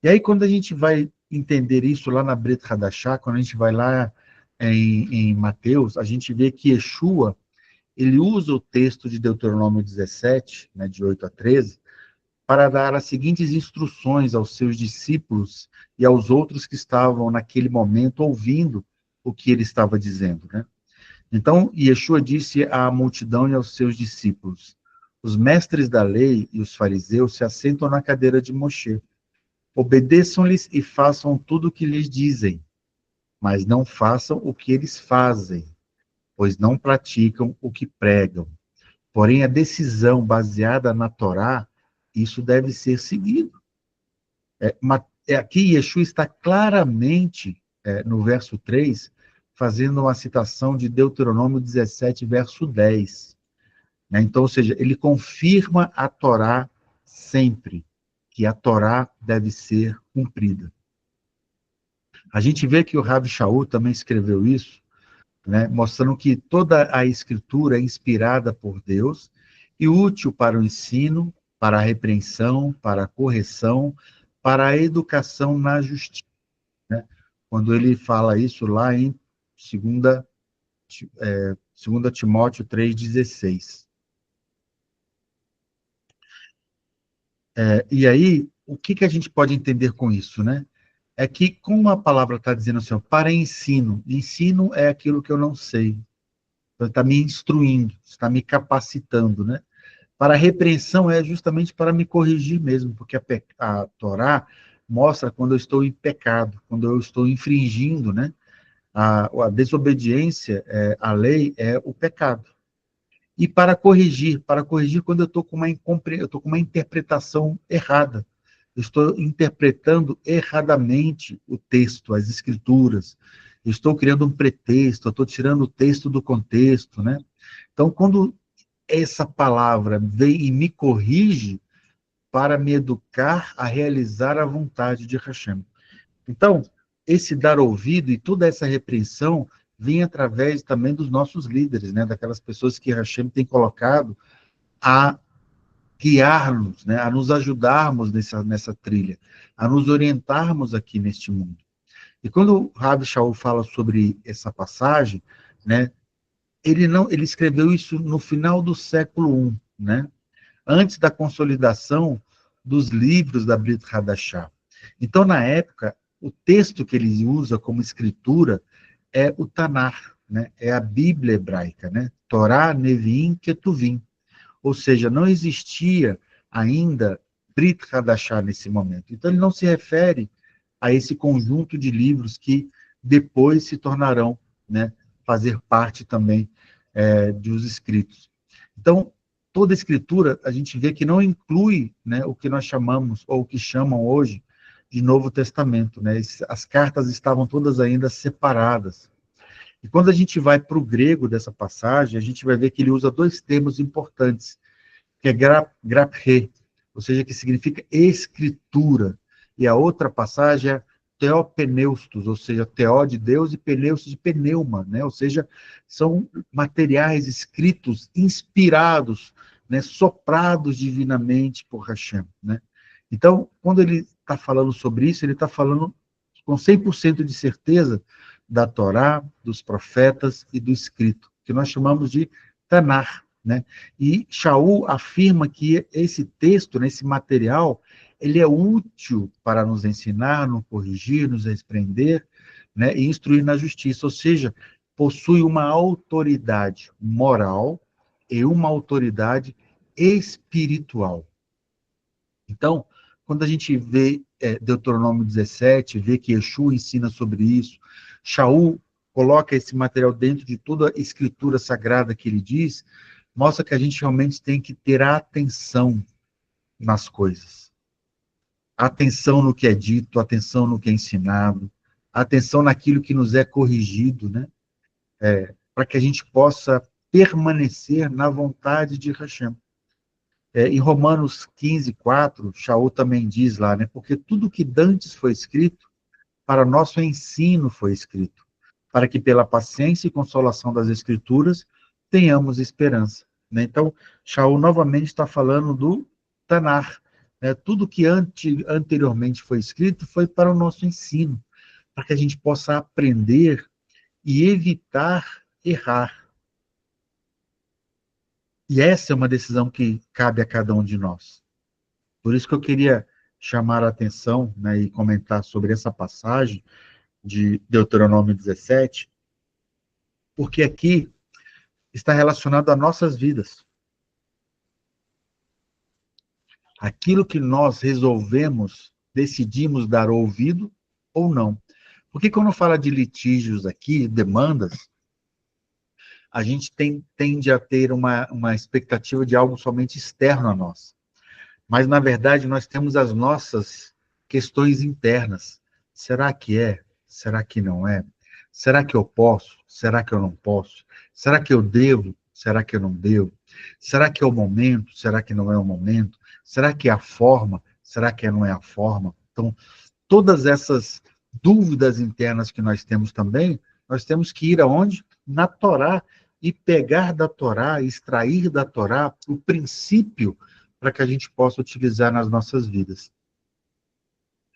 E aí, quando a gente vai entender isso lá na Brit Hadashah, quando a gente vai lá em Mateus, a gente vê que Yeshua, ele usa o texto de Deuteronômio 17, né, de 8 a 13, para dar as seguintes instruções aos seus discípulos e aos outros que estavam naquele momento ouvindo o que ele estava dizendo, né? Então, Yeshua disse à multidão e aos seus discípulos: os mestres da lei e os fariseus se assentam na cadeira de Moshe. Obedeçam-lhes e façam tudo o que lhes dizem, mas não façam o que eles fazem, pois não praticam o que pregam. Porém, a decisão baseada na Torá, isso deve ser seguido. Aqui Yeshua está claramente no verso 3, fazendo uma citação de Deuteronômio 17, verso 10. Né? Então, ou seja, ele confirma a Torá sempre, que a Torá deve ser cumprida. A gente vê que o Rav Shaul também escreveu isso, né, mostrando que toda a Escritura é inspirada por Deus e útil para o ensino, para a repreensão, para a correção, para a educação na justiça. Né? Quando ele fala isso lá em 2 Timóteo 3,16. E aí, o que a gente pode entender com isso, né? É que, como a palavra está dizendo assim, ó, para ensino, ensino é aquilo que eu não sei. Então, está me instruindo, está me capacitando, né? Para a repreensão é justamente para me corrigir mesmo, porque a Torá mostra quando eu estou em pecado, quando eu estou infringindo, né? A desobediência à lei é o pecado. E para corrigir quando eu estou com uma interpretação errada. Eu estou interpretando erradamente o texto, as escrituras. Eu estou criando um pretexto, eu estou tirando o texto do contexto, né? Então, quando essa palavra vem e me corrige para me educar a realizar a vontade de Hashem. Então, esse dar ouvido e toda essa repreensão vem através também dos nossos líderes, né? Daquelas pessoas que Hashem tem colocado a guiar-nos, né? A nos ajudarmos nessa trilha, a nos orientarmos aqui neste mundo. E quando o Rav Shaul fala sobre essa passagem, né? Ele escreveu isso no final do século I, né? Antes da consolidação dos livros da Brit Hadashah. Então, na época, o texto que ele usa como escritura é o Tanar, né? É a Bíblia hebraica, né? Torá, Neviim, Ketuvim. Ou seja, não existia ainda Brit Hadashah nesse momento. Então, ele não se refere a esse conjunto de livros que depois se tornarão, né, fazer parte também dos escritos. Então, toda escritura, a gente vê que não inclui, né, o que nós chamamos, ou o que chamam hoje, de Novo Testamento. Né? As cartas estavam todas ainda separadas. E quando a gente vai para o grego dessa passagem, a gente vai ver que ele usa dois termos importantes, que é graphe, ou seja, que significa escritura. E a outra passagem é teopeneustos, ou seja, teó de Deus e pneustos de pneuma, né? Ou seja, são materiais escritos, inspirados, né? Soprados divinamente por Hashem, né? Então, quando ele está falando sobre isso, ele está falando com 100% de certeza da Torá, dos profetas e do escrito, que nós chamamos de Tanar, né? E Shaul afirma que esse texto, né, esse material, ele é útil para nos ensinar, nos corrigir, nos repreender, né, e instruir na justiça, ou seja, possui uma autoridade moral e uma autoridade espiritual. Então, quando a gente vê Deuteronômio 17, vê que Yeshua ensina sobre isso, Shaul coloca esse material dentro de toda a escritura sagrada que ele diz, mostra que a gente realmente tem que ter atenção nas coisas. Atenção no que é dito, atenção no que é ensinado, atenção naquilo que nos é corrigido, né? Para que a gente possa permanecer na vontade de Hashem. Em Romanos 15, 4, Shaul também diz lá, né? Porque tudo que dantes foi escrito, para nosso ensino foi escrito, para que pela paciência e consolação das Escrituras tenhamos esperança. Né? Então, Shaul novamente está falando do Tanar. Né? Tudo que anteriormente foi escrito foi para o nosso ensino, para que a gente possa aprender e evitar errar. E essa é uma decisão que cabe a cada um de nós. Por isso que eu queria chamar a atenção, né, e comentar sobre essa passagem de Deuteronômio 17, porque aqui está relacionado a nossas vidas. Aquilo que nós resolvemos, decidimos dar ouvido ou não. Porque quando fala de litígios aqui, demandas, a gente tende a ter uma expectativa de algo somente externo a nós. Mas, na verdade, nós temos as nossas questões internas. Será que é? Será que não é? Será que eu posso? Será que eu não posso? Será que eu devo? Será que eu não devo? Será que é o momento? Será que não é o momento? Será que é a forma? Será que não é a forma? Então, todas essas dúvidas internas que nós temos também, nós temos que ir aonde? Na Torá, e pegar da Torá, extrair da Torá o princípio para que a gente possa utilizar nas nossas vidas.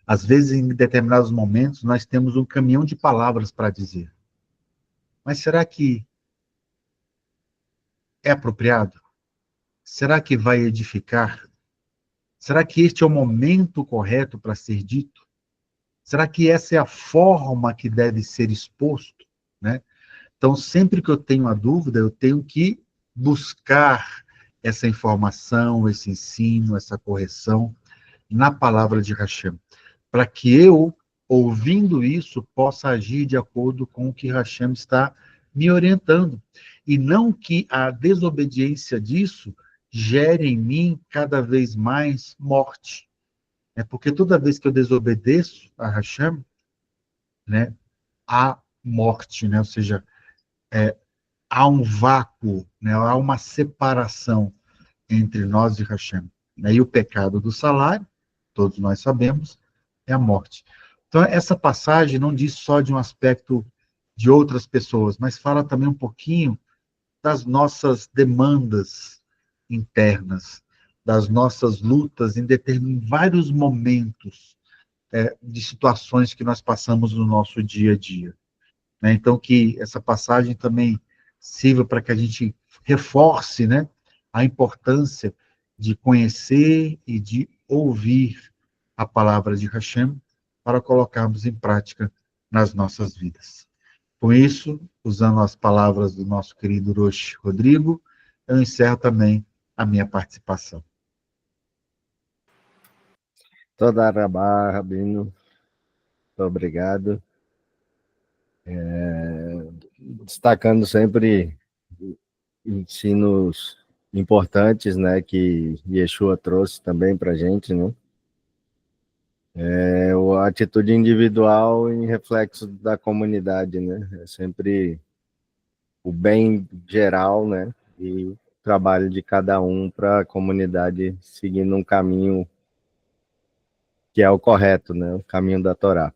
Às vezes, em determinados momentos, nós temos um caminhão de palavras para dizer. Mas será que é apropriado? Será que vai edificar? Será que este é o momento correto para ser dito? Será que essa é a forma que deve ser exposto? Né? Então, sempre que eu tenho a dúvida, eu tenho que buscar essa informação, esse ensino, essa correção na palavra de Hashem, para que eu, ouvindo isso, possa agir de acordo com o que Hashem está me orientando. E não que a desobediência disso gere em mim cada vez mais morte. É porque toda vez que eu desobedeço a Hashem, né, há morte, né? Ou seja, há um vácuo, né? Há uma separação entre nós e Hashem. Né? E o pecado do salário, todos nós sabemos, é a morte. Então, essa passagem não diz só de um aspecto de outras pessoas, mas fala também um pouquinho das nossas demandas internas, das nossas lutas em vários momentos de situações que nós passamos no nosso dia a dia. Né? Então, que essa passagem também sirva para que a gente reforce, né, a importância de conhecer e de ouvir a palavra de Hashem para colocarmos em prática nas nossas vidas. Com isso, usando as palavras do nosso querido Rosh Rodrigo, eu encerro também a minha participação. Toda Rabá, Rabino, muito obrigado. Destacando sempre ensinos importantes, né, que Yeshua trouxe também para a gente, né? A atitude individual em reflexo da comunidade, né? É sempre o bem geral, né? E o trabalho de cada um para a comunidade seguindo um caminho que é o correto, né? O caminho da Torá.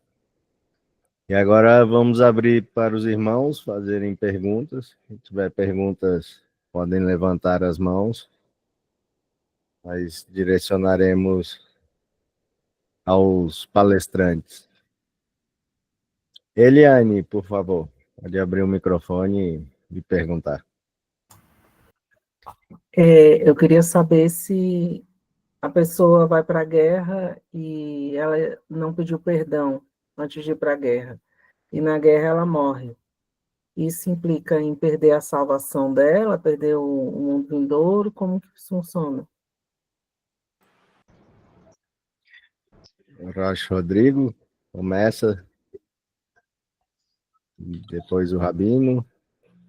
E agora vamos abrir para os irmãos fazerem perguntas. Se tiver perguntas, podem levantar as mãos. Nós direcionaremos aos palestrantes. Eliane, por favor, pode abrir o microfone e perguntar. Eu queria saber se a pessoa vai para a guerra e ela não pediu perdão antes de ir para a guerra, e na guerra ela morre. Isso implica em perder a salvação dela, perder o mundo vindouro? Como que isso funciona? Rocha Rodrigo, começa, depois o Rabino.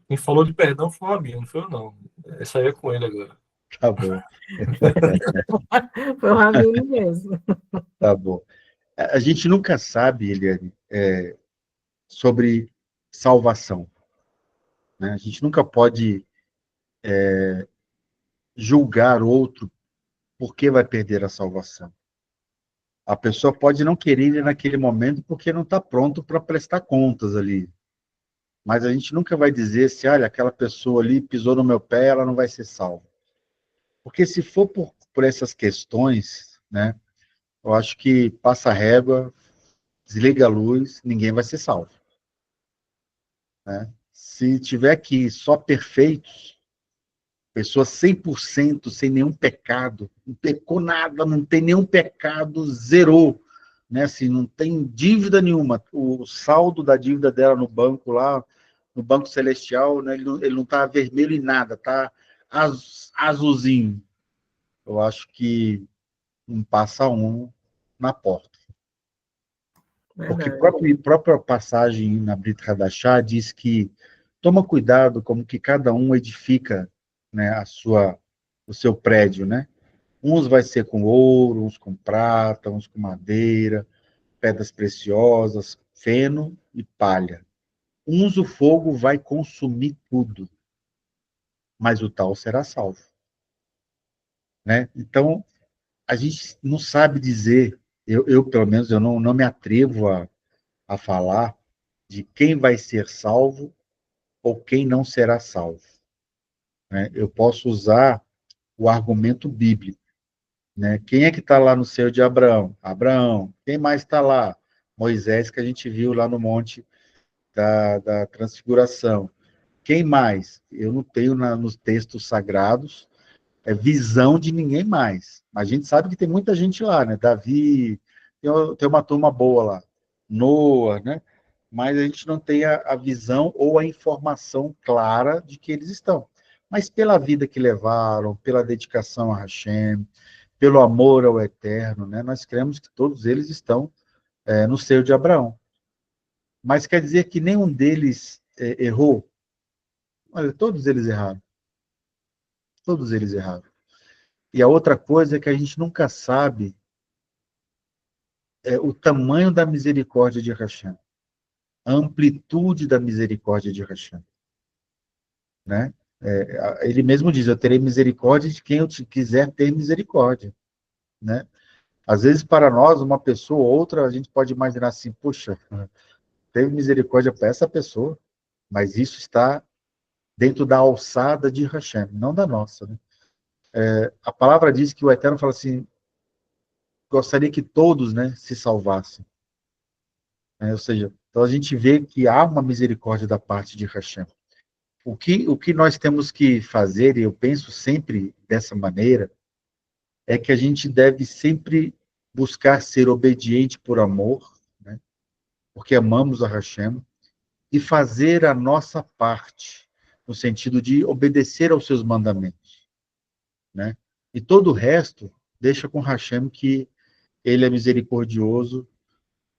Quem falou de perdão foi o Rabino, não foi eu, não. Essa aí é com ele agora. Tá bom. Foi o Rabino mesmo. Tá bom. A gente nunca sabe, Eliane, sobre salvação. Né? A gente nunca pode julgar outro porque vai perder a salvação. A pessoa pode não querer ir naquele momento porque não está pronto para prestar contas ali. Mas a gente nunca vai dizer se, olha, aquela pessoa ali pisou no meu pé, ela não vai ser salva. Porque se for por essas questões, né, eu acho que passa a régua, desliga a luz, ninguém vai ser salvo. Né? Se tiver aqui só perfeitos, pessoa 100% sem nenhum pecado, não pecou nada, não tem nenhum pecado, zerou, né? Assim, não tem dívida nenhuma. O saldo da dívida dela no banco lá, no banco celestial, né? Ele não tá vermelho em nada, tá azulzinho. Eu acho que não passa um na porta. Porque própria passagem na Brit Hadashah diz que toma cuidado como que cada um edifica, né, o seu prédio, né? Uns vai ser com ouro, uns com prata, uns com madeira, pedras preciosas, feno e palha. Uns o fogo vai consumir tudo, mas o tal será salvo. Né? Então, a gente não sabe dizer, pelo menos, eu não me atrevo a falar de quem vai ser salvo ou quem não será salvo. Né? Eu posso usar o argumento bíblico. Né? Quem é que está lá no seio de Abraão? Abraão. Quem mais está lá? Moisés, que a gente viu lá no monte da transfiguração. Quem mais? Eu não tenho nos textos sagrados visão de ninguém mais. Mas a gente sabe que tem muita gente lá, né? Davi, tem uma turma boa lá. Noah, né? Mas a gente não tem a visão ou a informação clara de que eles estão. Mas pela vida que levaram, pela dedicação a Hashem, pelo amor ao Eterno, né? Nós cremos que todos eles estão no seio de Abraão. Mas quer dizer que nenhum deles errou? Olha, todos eles erraram. Todos eles erraram. E a outra coisa é que a gente nunca sabe o tamanho da misericórdia de Hashem, a amplitude da misericórdia de Hashem. Né? Ele mesmo diz, eu terei misericórdia de quem eu quiser ter misericórdia. Né? Às vezes, para nós, uma pessoa ou outra, a gente pode imaginar assim, puxa, teve misericórdia para essa pessoa, mas isso está dentro da alçada de Hashem, não da nossa. Né? A palavra diz que o Eterno fala assim, gostaria que todos, né, se salvassem. Ou seja, então a gente vê que há uma misericórdia da parte de Hashem. O que nós temos que fazer, e eu penso sempre dessa maneira, é que a gente deve sempre buscar ser obediente por amor, né, porque amamos a Hashem, e fazer a nossa parte, no sentido de obedecer aos seus mandamentos. Né? E todo o resto, deixa com Hashem que ele é misericordioso,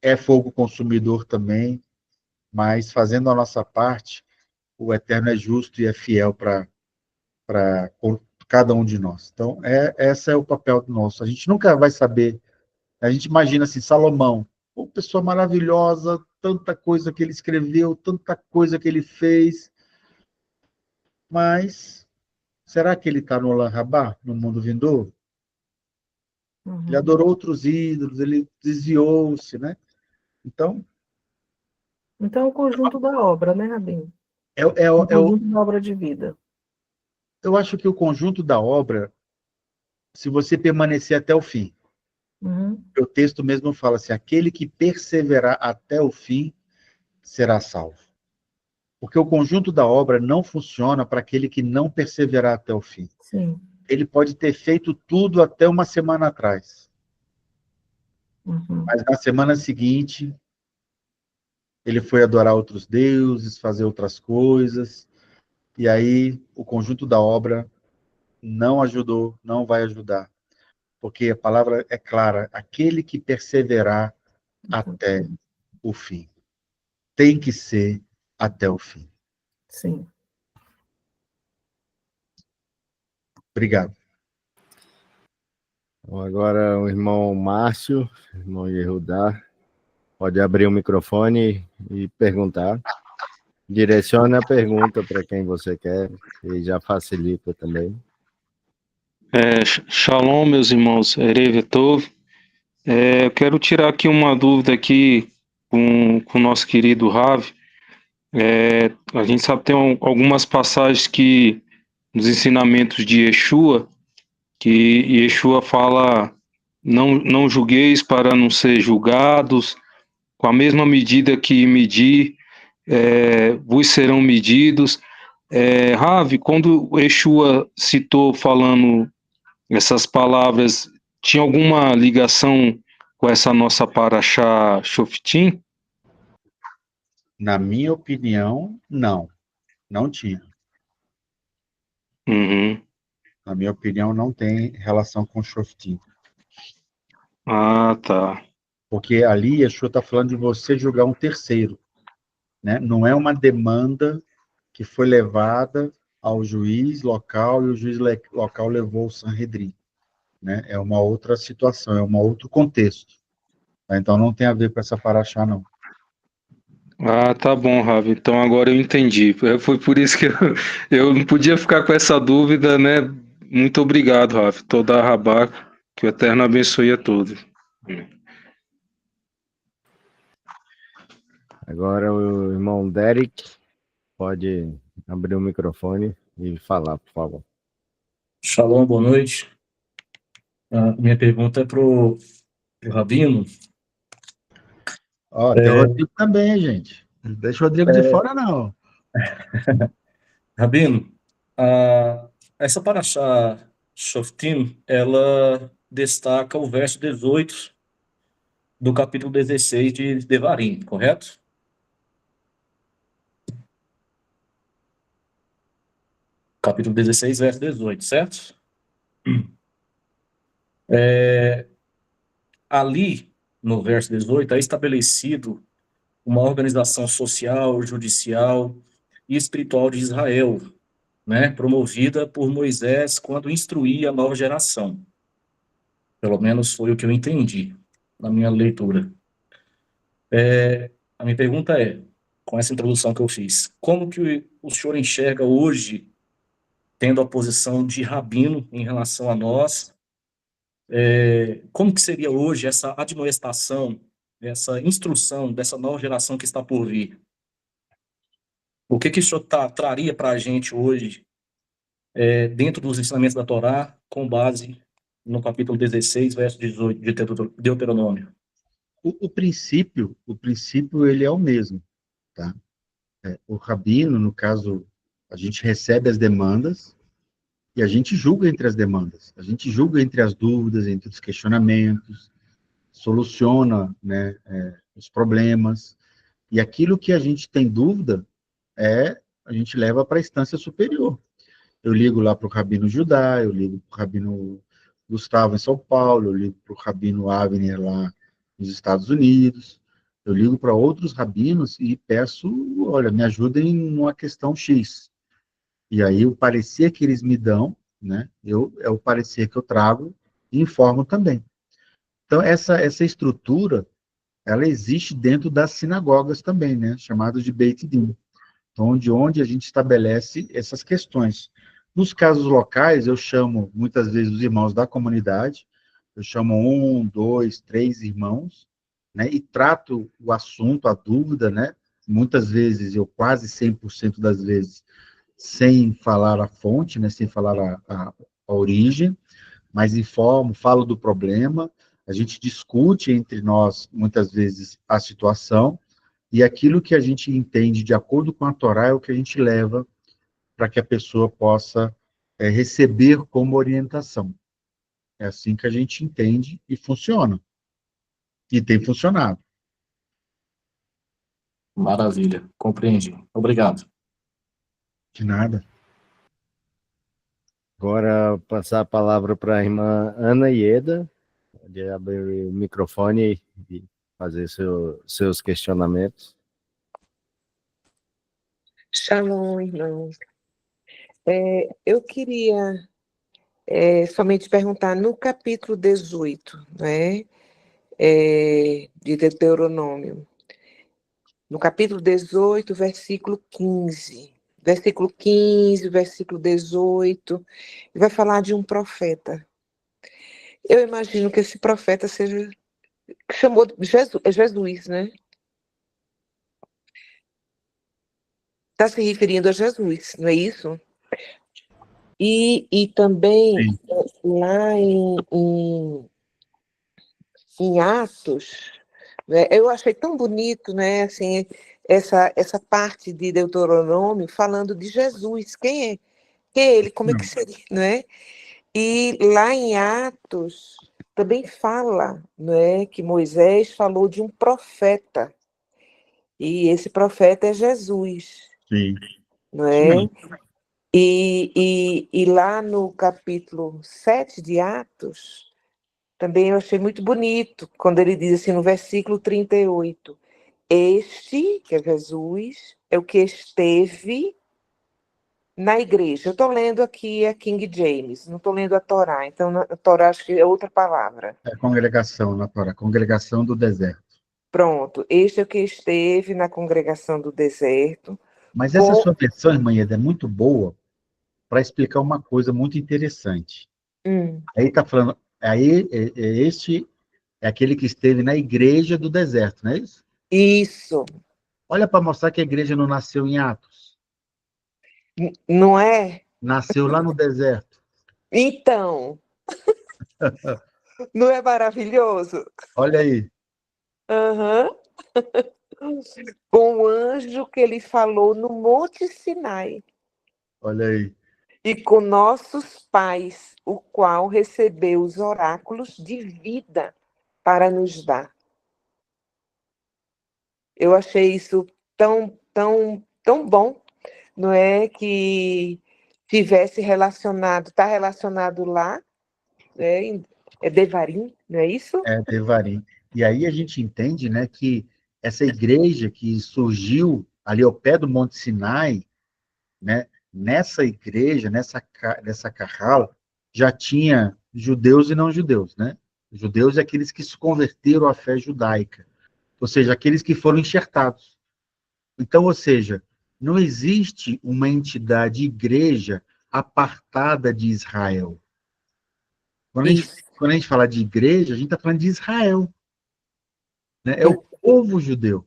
é fogo consumidor também, mas fazendo a nossa parte, o Eterno é justo e é fiel para cada um de nós. Então, esse é o papel nosso. A gente nunca vai saber. A gente imagina assim, Salomão, uma pessoa maravilhosa, tanta coisa que ele escreveu, tanta coisa que ele fez, mas será que ele está no Olam Rabá, no mundo vindouro? Ele adorou outros ídolos, ele desviou-se, né? Então, Então, o conjunto da obra, né, Rabinho? o conjunto da obra de vida. Eu acho que o conjunto da obra, se você permanecer até o fim, o texto mesmo fala assim, aquele que perseverar até o fim será salvo. Porque o conjunto da obra não funciona para aquele que não perseverar até o fim. Sim. Ele pode ter feito tudo até uma semana atrás. Mas na semana seguinte, ele foi adorar outros deuses, fazer outras coisas, e aí o conjunto da obra não ajudou, não vai ajudar. Porque a palavra é clara, aquele que perseverar até o fim. Tem que ser até o fim. Sim. Obrigado. Então, agora o irmão Márcio, irmão Yehudá, pode abrir o microfone e perguntar. Direcione a pergunta para quem você quer, e já facilita também. Shalom, meus irmãos, Erev Tov. Eu quero tirar aqui uma dúvida aqui com o nosso querido Rav. A gente sabe que tem algumas passagens que nos ensinamentos de Yeshua, que Yeshua fala, não julgueis para não ser julgados, com a mesma medida que medir, vos serão medidos. Rav, quando Yeshua citou falando essas palavras, tinha alguma ligação com essa nossa Parashá Shoftim? Na minha opinião, não. Não tinha. Na minha opinião, não tem relação com Shoftim. Ah, tá. Porque ali, Yeshua está falando de você julgar um terceiro. Né? Não é uma demanda que foi levada ao juiz local e o juiz local levou o Sanhedrin. Né? É uma outra situação, é um outro contexto. Então, não tem a ver com essa paraxá, não. Ah, tá bom, Ravi. Então agora eu entendi. Foi por isso que eu não podia ficar com essa dúvida, né? Muito obrigado, Ravi. Toda a Rabá, que o Eterno abençoe a todos. Agora o irmão Derek pode abrir o microfone e falar, por favor. Shalom, boa noite. Minha pergunta é pro Rabino. Ó, tem o Rodrigo também, gente. Não deixa o Rodrigo de fora, não. Rabino, essa Parashá Shoftim, ela destaca o verso 18 do capítulo 16 de Devarim, correto? Capítulo 16, verso 18, certo? Ali, no verso 18, é estabelecido uma organização social, judicial e espiritual de Israel, né, promovida por Moisés quando instruía a nova geração. Pelo menos foi o que eu entendi na minha leitura. A minha pergunta é, com essa introdução que eu fiz, como que o senhor enxerga hoje, tendo a posição de rabino em relação a nós, como que seria hoje essa admoestação, essa instrução dessa nova geração que está por vir? O que o senhor traria para a gente hoje, dentro dos ensinamentos da Torá, com base no capítulo 16, verso 18 de Deuteronômio? O princípio, ele é o mesmo, tá? O rabino, no caso, a gente recebe as demandas e a gente julga entre as demandas. A gente julga entre as dúvidas, entre os questionamentos, soluciona, né, os problemas. E aquilo que a gente tem dúvida, a gente leva para a instância superior. Eu ligo lá para o Rabino Judá, eu ligo para o Rabino Gustavo em São Paulo, eu ligo para o Rabino Avner lá nos Estados Unidos, eu ligo para outros rabinos e peço, olha, me ajudem numa questão X. E aí o parecer que eles me dão, né, é o parecer que eu trago e informo também. Então, essa estrutura, ela existe dentro das sinagogas também, né, chamadas de Beit Din, onde a gente estabelece essas questões. Nos casos locais, eu chamo, muitas vezes, os irmãos da comunidade, eu chamo 1, 2, 3 irmãos, né, e trato o assunto, a dúvida, né, muitas vezes, eu quase 100% das vezes, sem falar a fonte, né, sem falar a origem, mas informo, falo do problema, a gente discute entre nós, muitas vezes, a situação, e aquilo que a gente entende de acordo com a Torá é o que a gente leva para que a pessoa possa receber como orientação. É assim que a gente entende e funciona. E tem funcionado. Maravilha, compreendi. Obrigado. De nada. Agora, passar a palavra para a irmã Ana Ieda, de abrir o microfone e fazer seus questionamentos. Shalom, irmãos. Eu queria somente perguntar no capítulo 18, né, de Deuteronômio, no capítulo 18, versículo 15. Versículo 15, versículo 18, vai falar de um profeta. Eu imagino que esse profeta seja, chamou Jesus, né? Está se referindo a Jesus, não é isso? E também, Sim. lá em Atos, né, eu achei tão bonito, né, assim, essa parte de Deuteronômio falando de Jesus. Quem é ele? Como é que seria, né? E lá em Atos também fala, né, que Moisés falou de um profeta. E esse profeta é Jesus, Sim. não Isso é? mesmo. E lá no capítulo 7 de Atos, também eu achei muito bonito, quando ele diz assim, no versículo 38, este, que é Jesus, é o que esteve na igreja. Eu estou lendo aqui a King James, não estou lendo a Torá, então a Torá acho que é outra palavra. É congregação na Torá, congregação do deserto. Pronto, este é o que esteve na congregação do deserto. Mas essa Com... sua versão, irmã Ieda, é muito boa para explicar uma coisa muito interessante. Aí está falando, aí este é aquele que esteve na igreja do deserto, não é isso? Isso, Olha para mostrar que a igreja não nasceu em Atos, não é? nasceu lá no deserto. Então, não é maravilhoso? Olha aí, Aham. Com o anjo que ele falou no Monte Sinai, olha aí. e com nossos pais, o qual recebeu os oráculos de vida para nos dar. Eu achei isso tão bom, não é? Que tivesse relacionado, está relacionado lá, né? É Devarim, não é isso? É, Devarim. E aí a gente entende, né, que essa igreja que surgiu ali ao pé do Monte Sinai, né, nessa igreja, nessa carrala, já tinha judeus e não judeus, né? Judeus é aqueles que se converteram à fé judaica, ou seja, aqueles que foram enxertados. Então, ou seja, não existe uma entidade igreja apartada de Israel. Isso. Quando a gente fala de igreja, a gente está falando de Israel, né? É o povo judeu.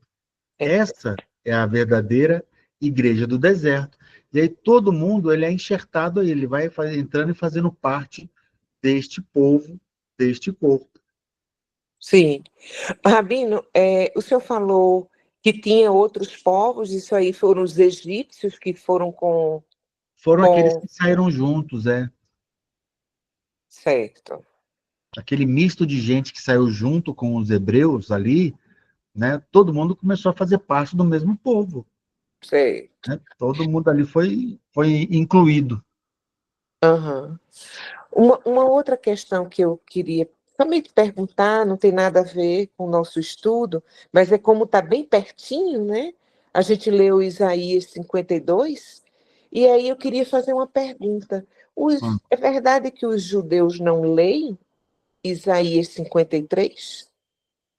Essa é a verdadeira igreja do deserto. E aí todo mundo ele é enxertado aí, ele vai entrando e fazendo parte deste povo, deste corpo. Sim. Rabino, o senhor falou que tinha outros povos, isso aí foram os egípcios que foram com... Foram aqueles que saíram juntos, Certo. aquele misto de gente que saiu junto com os hebreus ali, né? Todo mundo começou a fazer parte do mesmo povo, Certo. né? Todo mundo ali foi incluído. Uhum. Uma outra questão que eu queria também te perguntar, não tem nada a ver com o nosso estudo, mas é como está bem pertinho, né? A gente leu Isaías 52, e aí eu queria fazer uma pergunta. É verdade que os judeus não leem Isaías 53?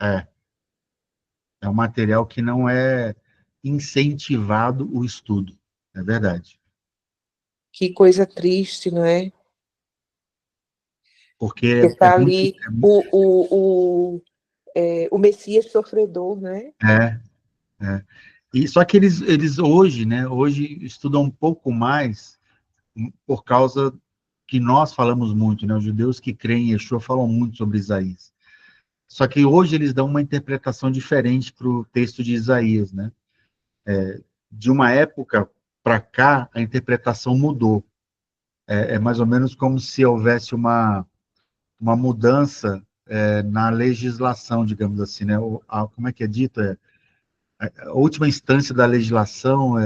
É um material que não é incentivado o estudo, é verdade. Que coisa triste, não é? Porque Está ali o Messias sofredor, né? é, é. E só que eles hoje, né, hoje estudam um pouco mais por causa que nós falamos muito, né, os judeus que creem em Yeshua falam muito sobre Isaías. Só que hoje eles dão uma interpretação diferente para o texto de Isaías, né? De uma época para cá, a interpretação mudou. É mais ou menos como se houvesse uma mudança na legislação, digamos assim, né? Como é que é dito? A última instância da legislação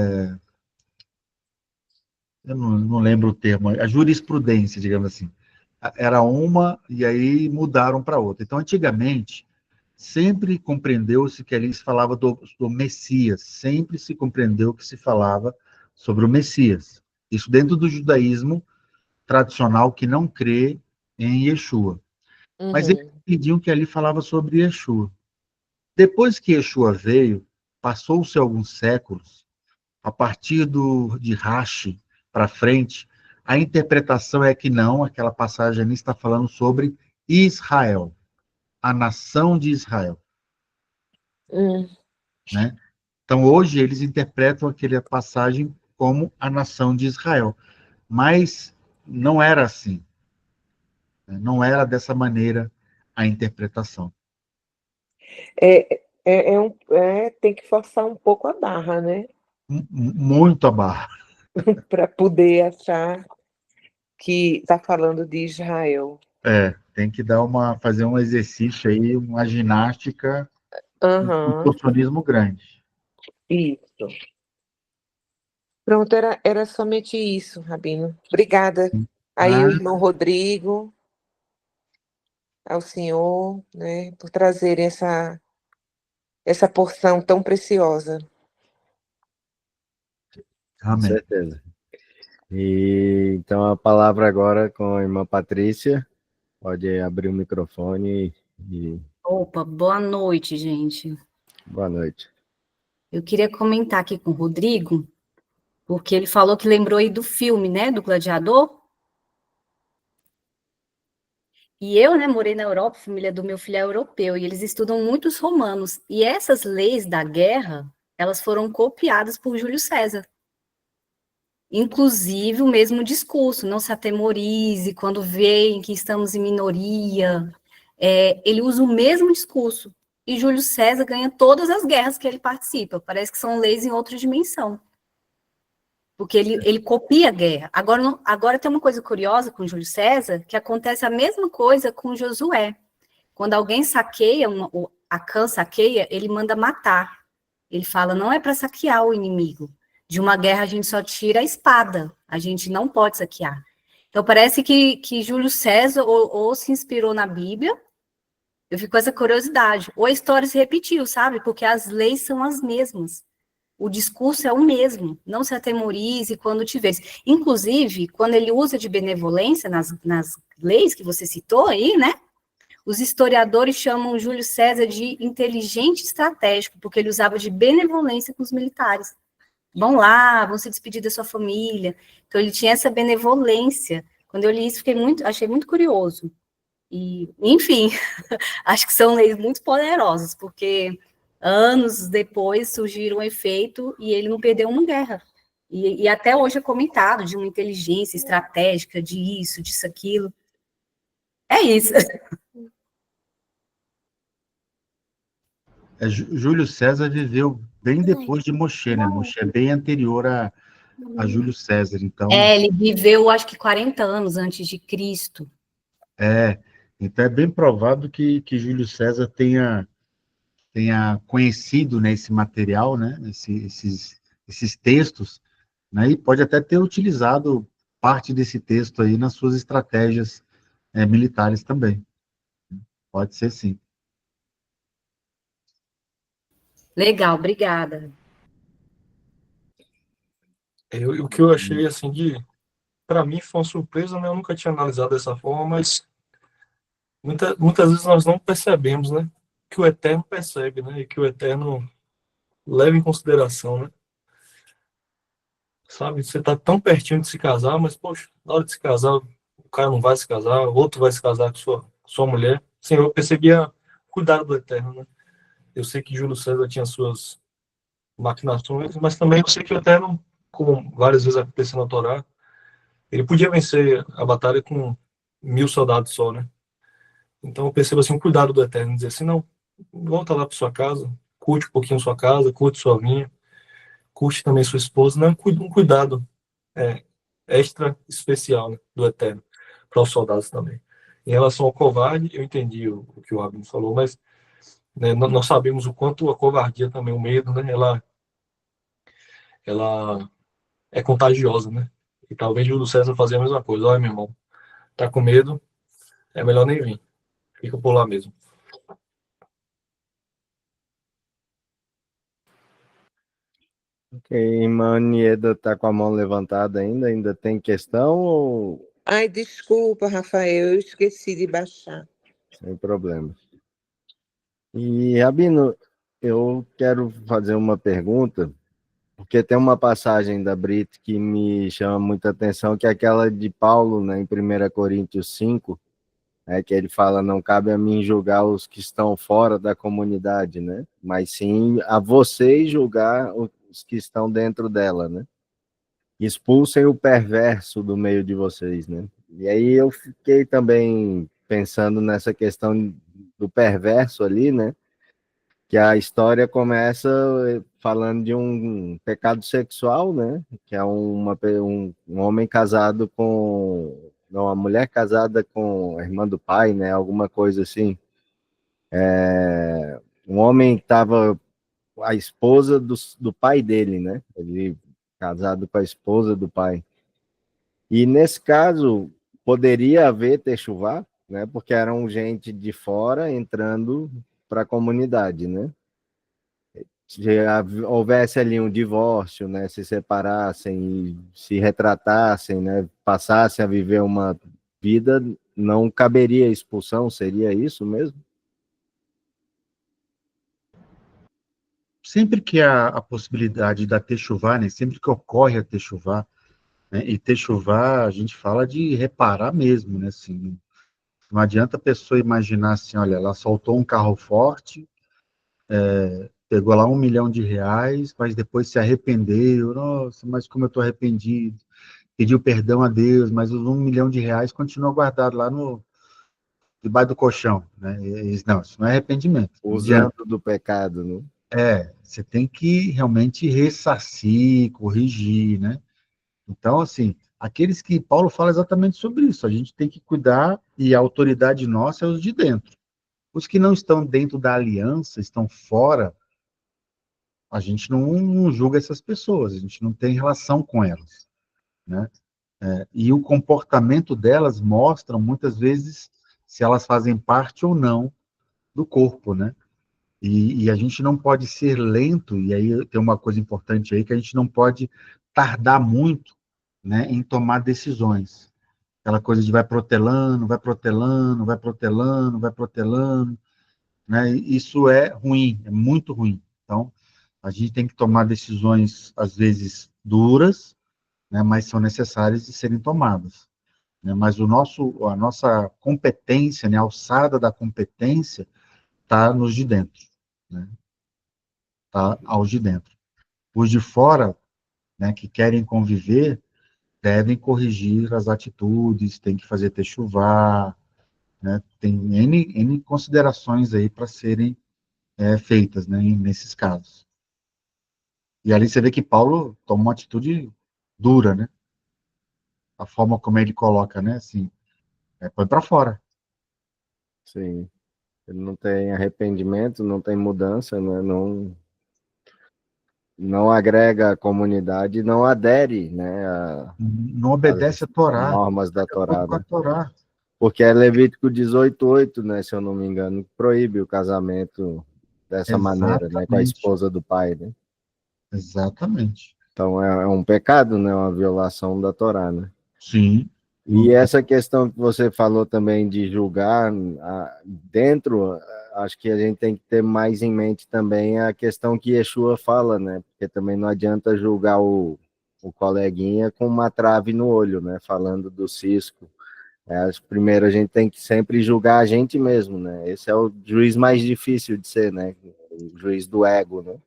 eu não lembro o termo, a jurisprudência, digamos assim. Era uma e aí mudaram para outra. Então, antigamente, sempre compreendeu-se que ali se falava do Messias, sempre se compreendeu que se falava sobre o Messias. Isso dentro do judaísmo tradicional que não crê em Yeshua. Mas eles entendiam que ali falava sobre Yeshua. Depois que Yeshua veio, passou-se alguns séculos, a partir de Rashi para frente, a interpretação é que não, aquela passagem ali está falando sobre Israel, a nação de Israel. Né? Então, hoje, eles interpretam aquela passagem como a nação de Israel. Mas não era assim. Né? Não era dessa maneira a interpretação. Tem que forçar um pouco a barra, né? Muito a barra. Para poder achar que está falando de Israel. Tem que fazer um exercício aí, uma ginástica, um Uhum. contorcionismo grande. Isso. Pronto, era somente isso, Rabino. Obrigada. Aí o irmão Rodrigo, ao senhor, né, por trazerem essa porção tão preciosa. Amém. Com certeza. E então a palavra agora com a irmã Patrícia. Pode abrir o microfone e... Opa, boa noite, gente. Boa noite. Eu queria comentar aqui com o Rodrigo, porque ele falou que lembrou aí do filme, né, do Gladiador. E eu, né, morei na Europa, a família do meu filho é europeu, e eles estudam muitos romanos. E essas leis da guerra, elas foram copiadas por Júlio César. Inclusive o mesmo discurso, não se atemorize quando veem que estamos em minoria. Ele usa o mesmo discurso. E Júlio César ganha todas as guerras que ele participa. Parece que são leis em outra dimensão. Porque ele copia a guerra. Agora tem uma coisa curiosa com Júlio César, que acontece a mesma coisa com Josué. Quando alguém saqueia, Acã saqueia, ele manda matar. Ele fala, não é para saquear o inimigo. De uma guerra a gente só tira a espada, a gente não pode saquear. Então parece que Júlio César ou se inspirou na Bíblia, eu fico com essa curiosidade, ou a história se repetiu, sabe? Porque as leis são as mesmas. O discurso é o mesmo, não se atemorize quando te vês. Inclusive, quando ele usa de benevolência nas leis que você citou aí, né? Os historiadores chamam Júlio César de inteligente estratégico, porque ele usava de benevolência com os militares. Vão lá, vão se despedir da sua família. Então, ele tinha essa benevolência. Quando eu li isso, achei muito curioso. E, enfim, acho que são leis muito poderosas, porque anos depois surgiram um efeito e ele não perdeu uma guerra. E até hoje é comentado de uma inteligência estratégica, disso, aquilo. É isso. Júlio César viveu bem depois de Moshe, né? Moshe é bem anterior a Júlio César, então... Ele viveu, acho que 40 anos antes de Cristo. Então é bem provável que Júlio César tenha conhecido, né, esse material, né, esses textos, né, e pode até ter utilizado parte desse texto aí nas suas estratégias militares também. Pode ser, sim. Legal, obrigada. O que eu achei, assim, para mim foi uma surpresa, né? Eu nunca tinha analisado dessa forma, mas muitas vezes nós não percebemos, né? Que o Eterno percebe, né? E que o Eterno leva em consideração, né? Sabe, você tá tão pertinho de se casar, mas, poxa, na hora de se casar, o cara não vai se casar, o outro vai se casar com sua mulher. Sim, eu percebia cuidado do Eterno, né? Eu sei que Júlio César tinha suas maquinações, mas também eu sei que o Eterno, como várias vezes aconteceu na Torá, ele podia vencer a batalha com 1000 soldados só, né? Então eu percebo assim, um cuidado do Eterno, dizer assim, não, volta lá para sua casa, curte um pouquinho sua casa, curte sua vinha, curte também sua esposa, não, um cuidado extra especial, né, do Eterno para os soldados também. Em relação ao covarde, eu entendi o que o Rabino falou, mas né, nós sabemos o quanto a covardia também, o medo, né, ela é contagiosa, né? E talvez Júlio César fazia a mesma coisa. Olha, meu irmão, tá com medo, é melhor nem vir. Fica por lá mesmo. Ok, Manieda está com a mão levantada ainda tem questão ou Ai, desculpa, Rafael, eu esqueci de baixar. sem problema? E, Rabino, eu quero fazer uma pergunta, porque tem uma passagem da Brit que me chama muita atenção, que é aquela de Paulo, né, em 1 Coríntios 5, que ele fala, não cabe a mim julgar os que estão fora da comunidade, né, mas sim a vocês julgar os que estão dentro dela, né? Expulsem o perverso do meio de vocês, né? E aí eu fiquei também pensando nessa questão do perverso ali, né? Que a história começa falando de um pecado sexual, né? Que é um homem casado com... Não, uma mulher casada com a irmã do pai, né? Alguma coisa assim. Um homem estava... A esposa do pai dele, né? Ele casado com a esposa do pai. E nesse caso, poderia haver techuvá, né? Porque eram gente de fora entrando para a comunidade, né? Se houvesse ali um divórcio, né? Se separassem e se retratassem, né? Passassem a viver uma vida, não caberia expulsão, seria isso mesmo? sempre que há a possibilidade da techuvá, né, sempre que ocorre a techuvá, né, e techuvá, a gente fala de reparar mesmo, né, assim, não adianta a pessoa imaginar assim, olha, ela soltou um carro forte, pegou lá R$ 1 milhão, mas depois se arrependeu, nossa, mas como eu estou arrependido, pediu perdão a Deus, mas os R$ 1 milhão continua guardado lá debaixo do colchão, né? Não, isso não é arrependimento. Não adianta. Usando do pecado, né? Você tem que realmente ressarcir, corrigir, né? Então, assim, aqueles que Paulo fala exatamente sobre isso, a gente tem que cuidar e a autoridade nossa é os de dentro. Os que não estão dentro da aliança, estão fora, a gente não julga essas pessoas, a gente não tem relação com elas, né? E o comportamento delas mostra, muitas vezes, se elas fazem parte ou não do corpo, né? E a gente não pode ser lento, e aí tem uma coisa importante aí, que a gente não pode tardar muito, né, em tomar decisões. Aquela coisa de vai protelando, vai protelando, vai protelando, vai protelando, né? Isso é ruim, é muito ruim. Então, a gente tem que tomar decisões, às vezes, duras, né, mas são necessárias de serem tomadas, né? Mas a nossa competência, né, a alçada da competência está nos de dentro, né? Tá aos de dentro. Os de fora, né, que querem conviver, devem corrigir as atitudes, tem que fazer techuvá, né? Tem N considerações aí para serem feitas, né, nesses casos. E ali você vê que Paulo toma uma atitude dura, né? A forma como ele coloca, né? Assim, põe para fora. Sim. Ele não tem arrependimento, não tem mudança, né? Não agrega a comunidade, não adere, né, Não obedece a às Torá. normas da De acordo Torá, com a né? Torá. Porque é Levítico 18:8, né, se eu não me engano, que proíbe o casamento dessa maneira, né, com a Exatamente. esposa do pai, né? Exatamente. Então é um pecado, né, uma violação da Torá, né? Sim. E essa questão que você falou também de julgar dentro, acho que a gente tem que ter mais em mente também a questão que Yeshua fala, né? Porque também não adianta julgar o coleguinha com uma trave no olho, né? Falando do cisco. Primeiro a gente tem que sempre julgar a gente mesmo, né? Esse é o juiz mais difícil de ser, né? O juiz do ego, né?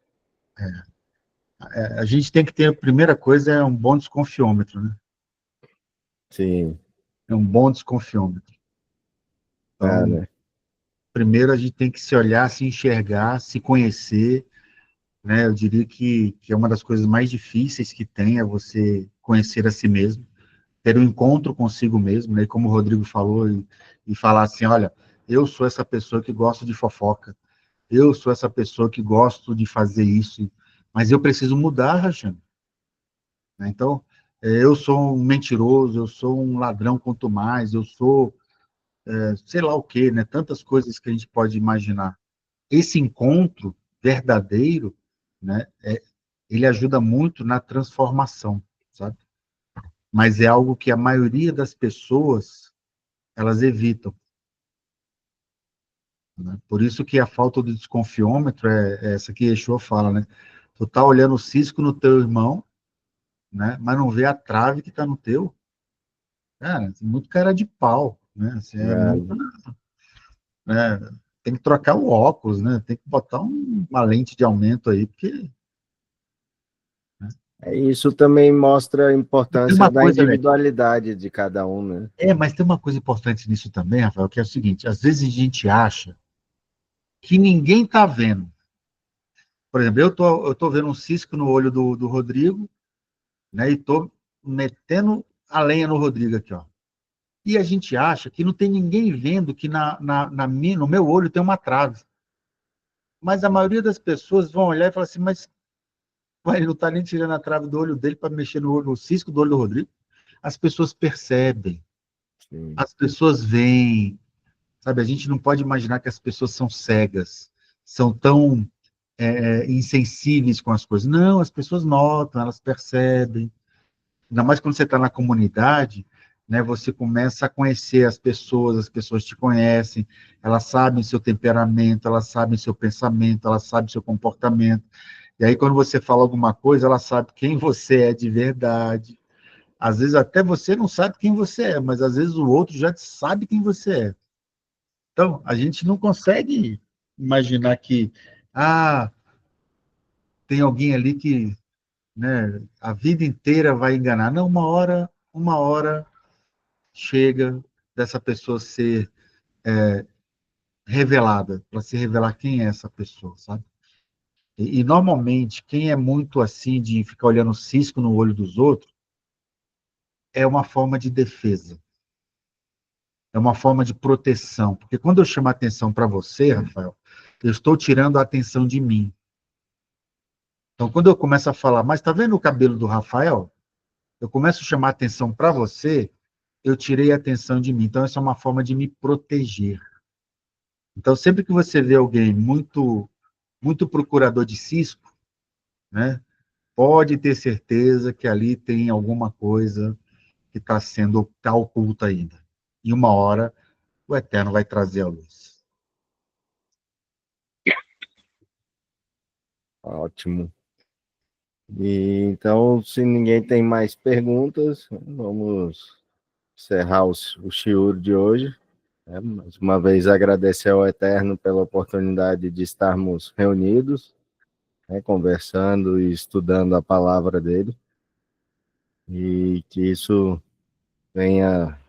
A gente tem que ter, a primeira coisa é um bom desconfiômetro, né? Sim. É um bom desconfiômetro. Então, Né? primeiro a gente tem que se olhar, se enxergar, se conhecer, né? Eu diria que é uma das coisas mais difíceis que tem, é você conhecer a si mesmo, ter um encontro consigo mesmo, né? Como o Rodrigo falou, e falar assim, olha, eu sou essa pessoa que gosta de fofoca, eu sou essa pessoa que gosto de fazer isso, mas eu preciso mudar, Rachane. Né? Então, eu sou um mentiroso, eu sou um ladrão quanto mais, eu sou sei lá o quê, né? Tantas coisas que a gente pode imaginar. Esse encontro verdadeiro, né, ele ajuda muito na transformação, sabe? Mas é algo que a maioria das pessoas, elas evitam, né? Por isso que a falta do desconfiômetro é essa que Yeshua fala, né? Tu tá olhando o cisco no teu irmão, né, mas não vê a trave que tá no teu. Cara, muito cara de pau, né? Assim, muito, né? Tem que trocar o óculos, né? Tem que botar uma lente de aumento aí, porque... Isso também mostra a Tem importância uma da coisa, Alex, individualidade de cada um, né? mas tem uma coisa importante nisso também, Rafael, que é o seguinte, às vezes a gente acha que ninguém está vendo. Por exemplo, eu tô vendo um cisco no olho do Rodrigo, né, e tô metendo a lenha no Rodrigo aqui, ó. E a gente acha que não tem ninguém vendo que no meu olho tem uma trave. Mas a maioria das pessoas vão olhar e falar assim, mas ele não está nem tirando a trave do olho dele para mexer no cisco do olho do Rodrigo. As pessoas percebem, Sim. as pessoas veem, sabe? A gente não pode imaginar que as pessoas são cegas, são tão insensíveis com as coisas. Não, as pessoas notam, elas percebem. Ainda mais quando você está na comunidade, né? Você começa a conhecer as pessoas te conhecem, elas sabem seu temperamento, elas sabem seu pensamento, elas sabem seu comportamento. E aí, quando você fala alguma coisa, ela sabe quem você é de verdade. Às vezes até você não sabe quem você é, mas às vezes o outro já sabe quem você é. Então, a gente não consegue imaginar que, tem alguém ali que, né, a vida inteira vai enganar. Não, uma hora chega dessa pessoa ser revelada, para se revelar quem é essa pessoa, sabe? E normalmente, quem é muito assim, de ficar olhando cisco no olho dos outros, é uma forma de defesa, é uma forma de proteção. Porque quando eu chamo a atenção para você, Rafael, eu estou tirando a atenção de mim. Então, quando eu começo a falar, mas está vendo o cabelo do Rafael? Eu começo a chamar a atenção para você, eu tirei a atenção de mim. Então, essa é uma forma de me proteger. Então, sempre que você vê alguém muito procurador de cisco, né, pode ter certeza que ali tem alguma coisa que tá oculta ainda. E uma hora o Eterno vai trazer a luz. Ótimo. E, então, se ninguém tem mais perguntas, vamos encerrar o shiur de hoje. Mais uma vez agradecer ao Eterno pela oportunidade de estarmos reunidos, conversando e estudando a palavra dele, e que isso venha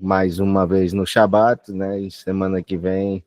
mais uma vez no Shabat, né? E semana que vem